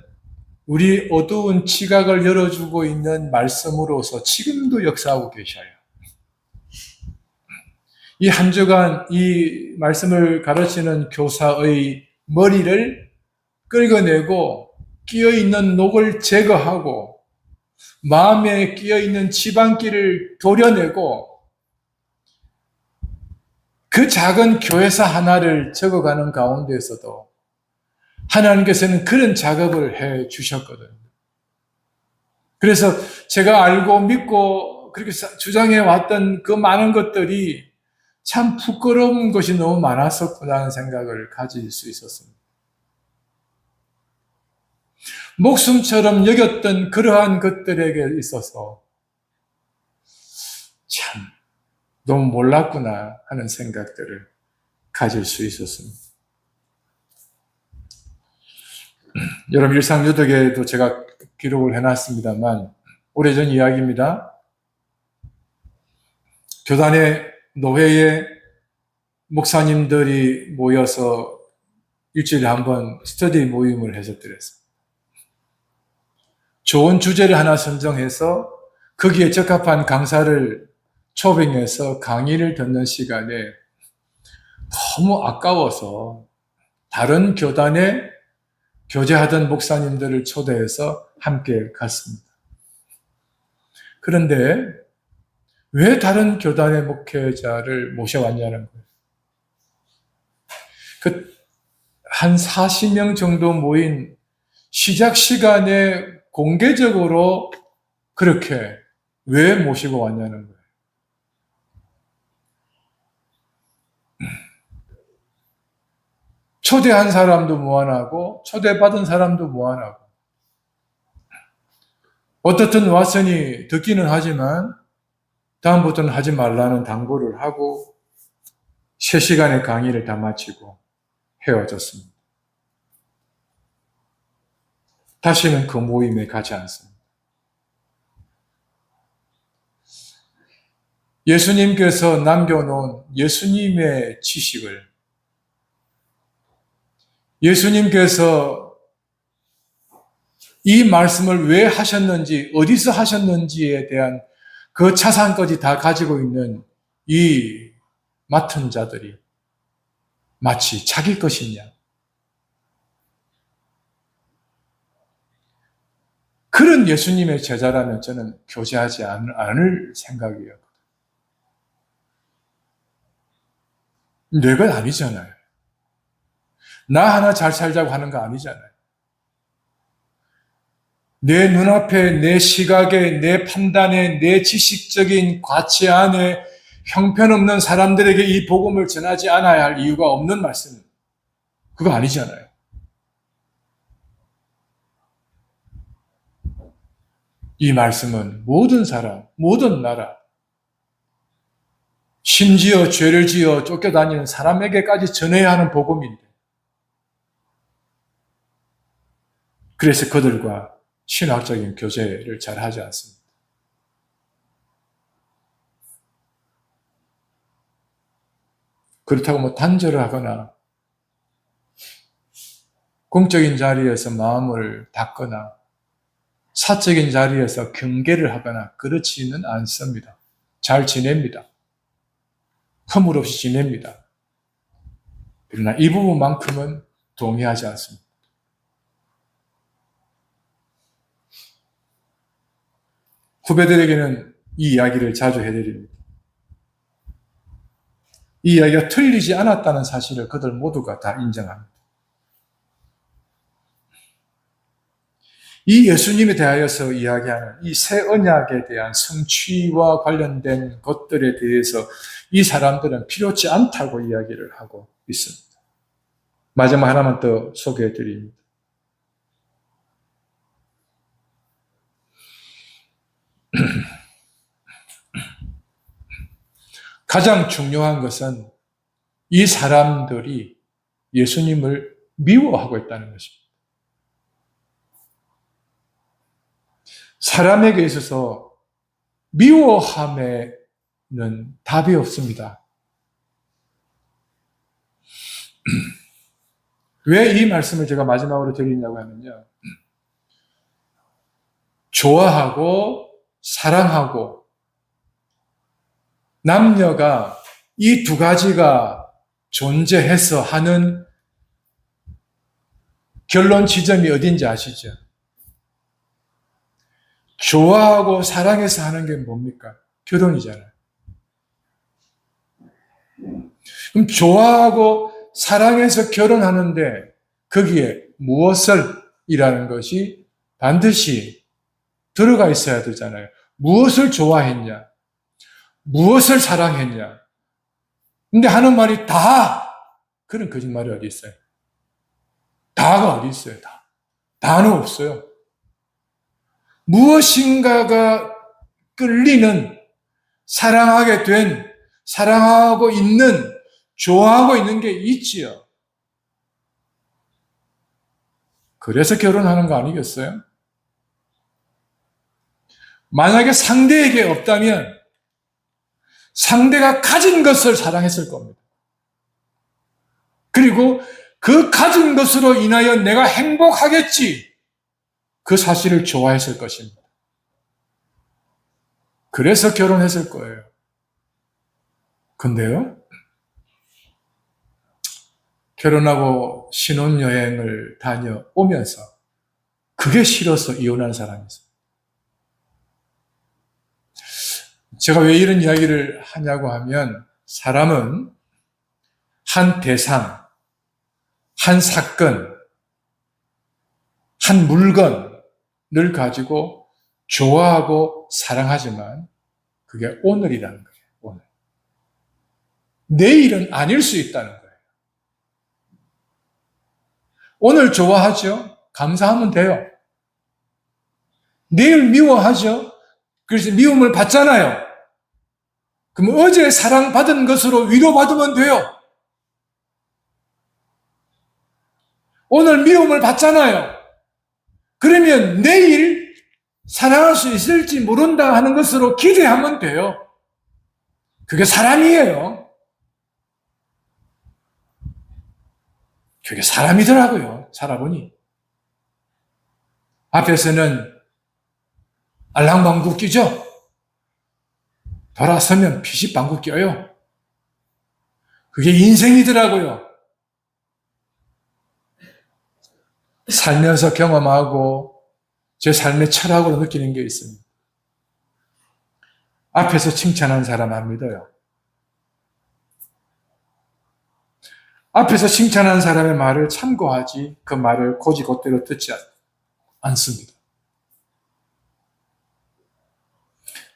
우리 어두운 지각을 열어주고 있는 말씀으로서 지금도 역사하고 계셔요. 이 한 주간 이 말씀을 가르치는 교사의 머리를 긁어내고 끼어있는 녹을 제거하고 마음에 끼어있는 지방기를 도려내고 그 작은 교회사 하나를 적어가는 가운데에서도 하나님께서는 그런 작업을 해 주셨거든요. 그래서 제가 알고 믿고 그렇게 주장해 왔던 그 많은 것들이 참 부끄러운 것이 너무 많았었구나 하는 생각을 가질 수 있었습니다. 목숨처럼 여겼던 그러한 것들에게 있어서 참 너무 몰랐구나 하는 생각들을 가질 수 있었습니다. 여러분 일상유덕에도 제가 기록을 해놨습니다만 오래전 이야기입니다. 교단의 노회의 목사님들이 모여서 일주일에 한 번 스터디 모임을 해줬더랬습니다. 좋은 주제를 하나 선정해서 거기에 적합한 강사를 초빙해서 강의를 듣는 시간에 너무 아까워서 다른 교단에 교제하던 목사님들을 초대해서 함께 갔습니다. 그런데 왜 다른 교단의 목회자를 모셔왔냐는 거예요. 한 40명 정도 모인 시작 시간에 공개적으로 그렇게 왜 모시고 왔냐는 거예요. 초대한 사람도 무안하고 초대받은 사람도 무안하고 어떻든 왔으니 듣기는 하지만 다음부터는 하지 말라는 당부를 하고 3시간의 강의를 다 마치고 헤어졌습니다. 다시는 그 모임에 가지 않습니다. 예수님께서 남겨놓은 예수님의 지식을 예수님께서 이 말씀을 왜 하셨는지, 어디서 하셨는지에 대한 그 차상까지 다 가지고 있는 이 맡은 자들이 마치 자기 것이냐. 그런 예수님의 제자라면 저는 교제하지 않을 생각이에요. 내 것 아니잖아요. 나 하나 잘 살자고 하는 거 아니잖아요. 내 눈앞에, 내 시각에, 내 판단에, 내 지식적인 가치 안에 형편없는 사람들에게 이 복음을 전하지 않아야 할 이유가 없는 말씀. 그거 아니잖아요. 이 말씀은 모든 사람, 모든 나라, 심지어 죄를 지어 쫓겨다니는 사람에게까지 전해야 하는 복음인데 그래서 그들과 신학적인 교제를 잘 하지 않습니다. 그렇다고 단절을 하거나 공적인 자리에서 마음을 닫거나 사적인 자리에서 경계를 하거나 그렇지는 않습니다. 잘 지냅니다. 허물 없이 지냅니다. 그러나 이 부분만큼은 동의하지 않습니다. 후배들에게는 이 이야기를 자주 해드립니다. 이 이야기가 틀리지 않았다는 사실을 그들 모두가 다 인정합니다. 이 예수님에 대하여서 이야기하는 이 새 언약에 대한 성취와 관련된 것들에 대해서 이 사람들은 필요치 않다고 이야기를 하고 있습니다. 마지막 하나만 더 소개해 드립니다. 가장 중요한 것은 이 사람들이 예수님을 미워하고 있다는 것입니다. 사람에게 있어서 미워함에는 답이 없습니다. 왜 이 말씀을 제가 마지막으로 드리냐고 하면요. 좋아하고 사랑하고 남녀가 이 두 가지가 존재해서 하는 결론 지점이 어딘지 아시죠? 좋아하고 사랑해서 하는 게 뭡니까? 결혼이잖아요. 그럼 좋아하고 사랑해서 결혼하는데 거기에 무엇을 이라는 것이 반드시 들어가 있어야 되잖아요. 무엇을 좋아했냐? 무엇을 사랑했냐? 근데 하는 말이 다! 그런 거짓말이 어디 있어요? 다가 어디 있어요? 다. 다는 없어요. 무엇인가가 끌리는, 사랑하게 된, 사랑하고 있는, 좋아하고 있는 게 있지요. 그래서 결혼하는 거 아니겠어요? 만약에 상대에게 없다면 상대가 가진 것을 사랑했을 겁니다. 그리고 그 가진 것으로 인하여 내가 행복하겠지. 그 사실을 좋아했을 것입니다. 그래서 결혼했을 거예요. 근데요, 결혼하고 신혼여행을 다녀오면서 그게 싫어서 이혼한 사람이 있어요. 제가 왜 이런 이야기를 하냐고 하면 사람은 한 대상, 한 사건, 한 물건을 가지고 좋아하고 사랑하지만 그게 오늘이라는 거예요. 오늘. 내일은 아닐 수 있다는 거예요. 오늘 좋아하죠? 감사하면 돼요. 내일 미워하죠? 그래서 미움을 받잖아요. 그럼 어제 사랑받은 것으로 위로받으면 돼요. 오늘 미움을 받잖아요. 그러면 내일 사랑할 수 있을지 모른다 하는 것으로 기대하면 돼요. 그게 사람이에요. 그게 사람이더라고요. 살아보니. 앞에서는 알랑방구 끼죠? 돌아서면 피식방구 껴요. 그게 인생이더라고요. 살면서 경험하고 제 삶의 철학으로 느끼는 게 있습니다. 앞에서 칭찬한 사람 안 믿어요. 앞에서 칭찬한 사람의 말을 참고하지 그 말을 곧이곧대로 듣지 않습니다.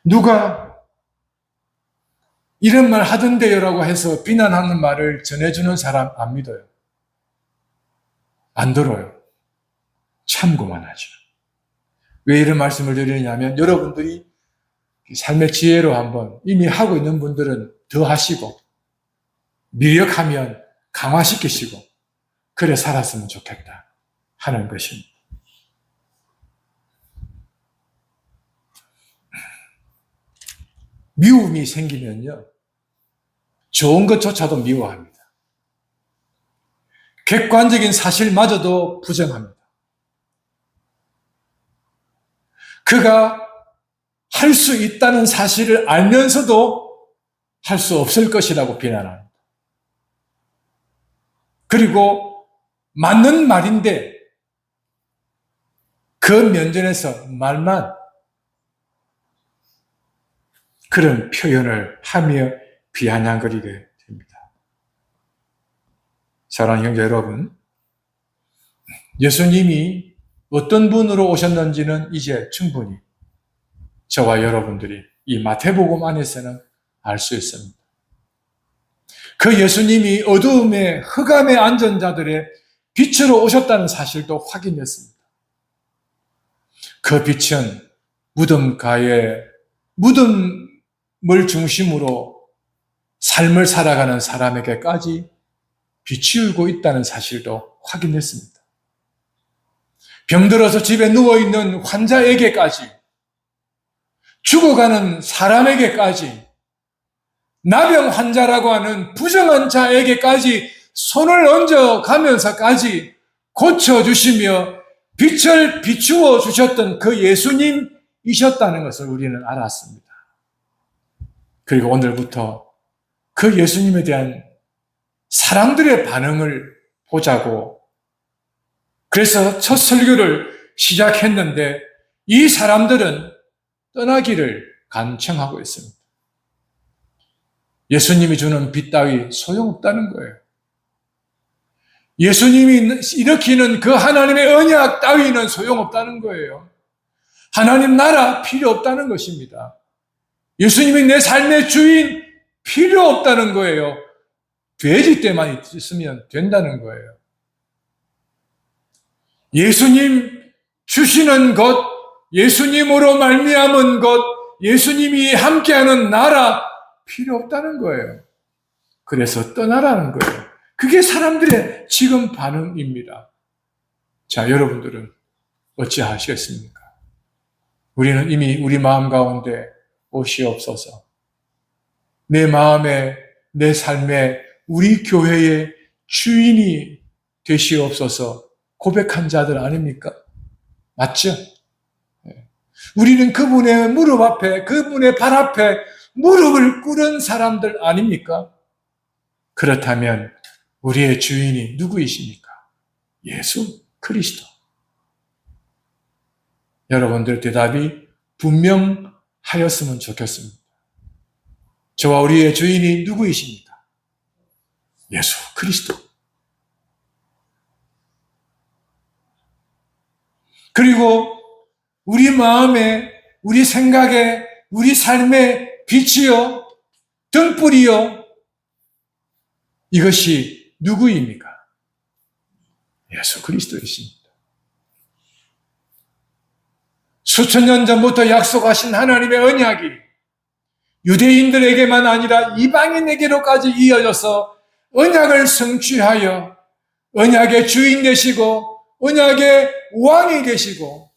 누가 이런 말 하던데요라고 해서 비난하는 말을 전해주는 사람 안 믿어요. 안 들어요. 참고만 하죠. 왜 이런 말씀을 드리냐면 여러분들이 삶의 지혜로 한번 이미 하고 있는 분들은 더 하시고 미력하면 강화시키시고 그래 살았으면 좋겠다 하는 것입니다. 미움이 생기면요. 좋은 것조차도 미워합니다. 객관적인 사실마저도 부정합니다. 그가 할 수 있다는 사실을 알면서도 할 수 없을 것이라고 비난합니다. 그리고 맞는 말인데 그 면전에서 말만 그런 표현을 하며 비아냥거리게 됩니다. 사랑하는 형제 여러분, 예수님이 어떤 분으로 오셨는지는 이제 충분히 저와 여러분들이 이 마태복음 안에서는 알 수 있습니다. 그 예수님이 어두움에 흑암에 앉은 자들의 빛으로 오셨다는 사실도 확인했습니다. 그 빛은 무덤가에 무덤을 중심으로 삶을 살아가는 사람에게까지 비추고 있다는 사실도 확인했습니다. 병들어서 집에 누워있는 환자에게까지, 죽어가는 사람에게까지, 나병 환자라고 하는 부정한 자에게까지 손을 얹어가면서까지 고쳐주시며 빛을 비추어 주셨던 그 예수님이셨다는 것을 우리는 알았습니다. 그리고 오늘부터 그 예수님에 대한 사람들의 반응을 보자고 그래서 첫 설교를 시작했는데 이 사람들은 떠나기를 간청하고 있습니다. 예수님이 주는 빛 따위 소용없다는 거예요. 예수님이 일으키는 그 하나님의 언약 따위는 소용없다는 거예요. 하나님 나라 필요 없다는 것입니다. 예수님이 내 삶의 주인 필요 없다는 거예요. 돼지 때만 있으면 된다는 거예요. 예수님 주시는 것, 예수님으로 말미암은 것, 예수님이 함께하는 나라 필요 없다는 거예요. 그래서 떠나라는 거예요. 그게 사람들의 지금 반응입니다. 자, 여러분들은 어찌하시겠습니까? 우리는 이미 우리 마음 가운데 오시옵소서. 내 마음에, 내 삶에, 우리 교회의 주인이 되시옵소서 고백한 자들 아닙니까? 맞죠? 우리는 그분의 무릎 앞에, 그분의 발 앞에 무릎을 꿇은 사람들 아닙니까? 그렇다면 우리의 주인이 누구이십니까? 예수 그리스도. 여러분들 대답이 분명하였으면 좋겠습니다. 저와 우리의 주인이 누구이십니까? 예수 그리스도. 그리고 우리 마음에, 우리 생각에, 우리 삶의 빛이요, 등불이요, 이것이 누구입니까? 예수 그리스도이십니다. 수천 년 전부터 약속하신 하나님의 언약이 유대인들에게만 아니라 이방인에게로까지 이어져서 언약을 성취하여 언약의 주인 되시고 언약의 왕이 되시고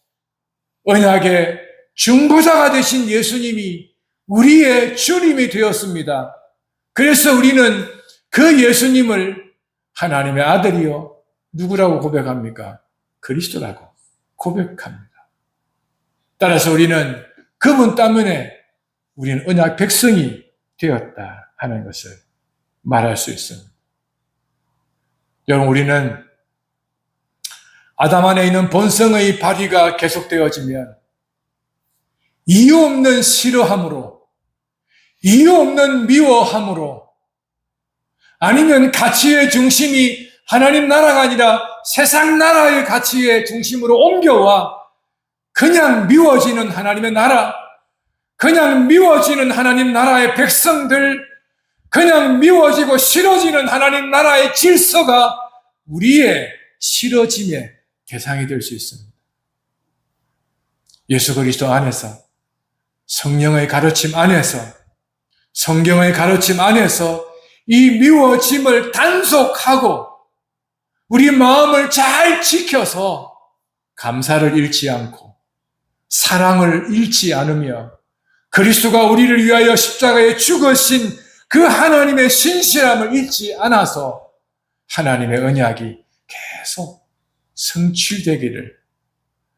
언약의 중보자가 되신 예수님이 우리의 주님이 되었습니다. 그래서 우리는 그 예수님을 하나님의 아들이요 누구라고 고백합니까? 그리스도라고 고백합니다. 따라서 우리는 그분 때문에 우리는 언약 백성이 되었다 하는 것을 말할 수 있습니다. 여러분, 우리는 아담 안에 있는 본성의 발휘가 계속되어지면 이유 없는 싫어함으로, 이유 없는 미워함으로, 아니면 가치의 중심이 하나님 나라가 아니라 세상 나라의 가치의 중심으로 옮겨와 그냥 미워지는 하나님의 나라, 그냥 미워지는 하나님 나라의 백성들, 그냥 미워지고 싫어지는 하나님 나라의 질서가 우리의 싫어짐의 대상이 될 수 있습니다. 예수 그리스도 안에서, 성령의 가르침 안에서, 성경의 가르침 안에서 이 미워짐을 단속하고 우리 마음을 잘 지켜서 감사를 잃지 않고 사랑을 잃지 않으며 그리스도가 우리를 위하여 십자가에 죽으신 그 하나님의 신실함을 잃지 않아서 하나님의 언약이 계속 성취되기를,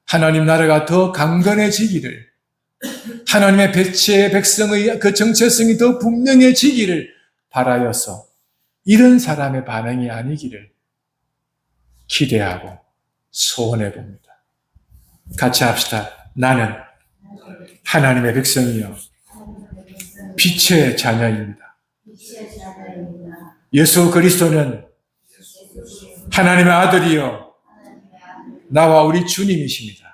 하나님 나라가 더 강건해지기를, 하나님의 배치의 백성의 그 정체성이 더 분명해지기를 바라여서 이런 사람의 반응이 아니기를 기대하고 소원해 봅니다. 같이 합시다. 나는 하나님의 백성이요 빛의 자녀입니다. 예수 그리스도는 하나님의 아들이요 나와 우리 주님이십니다.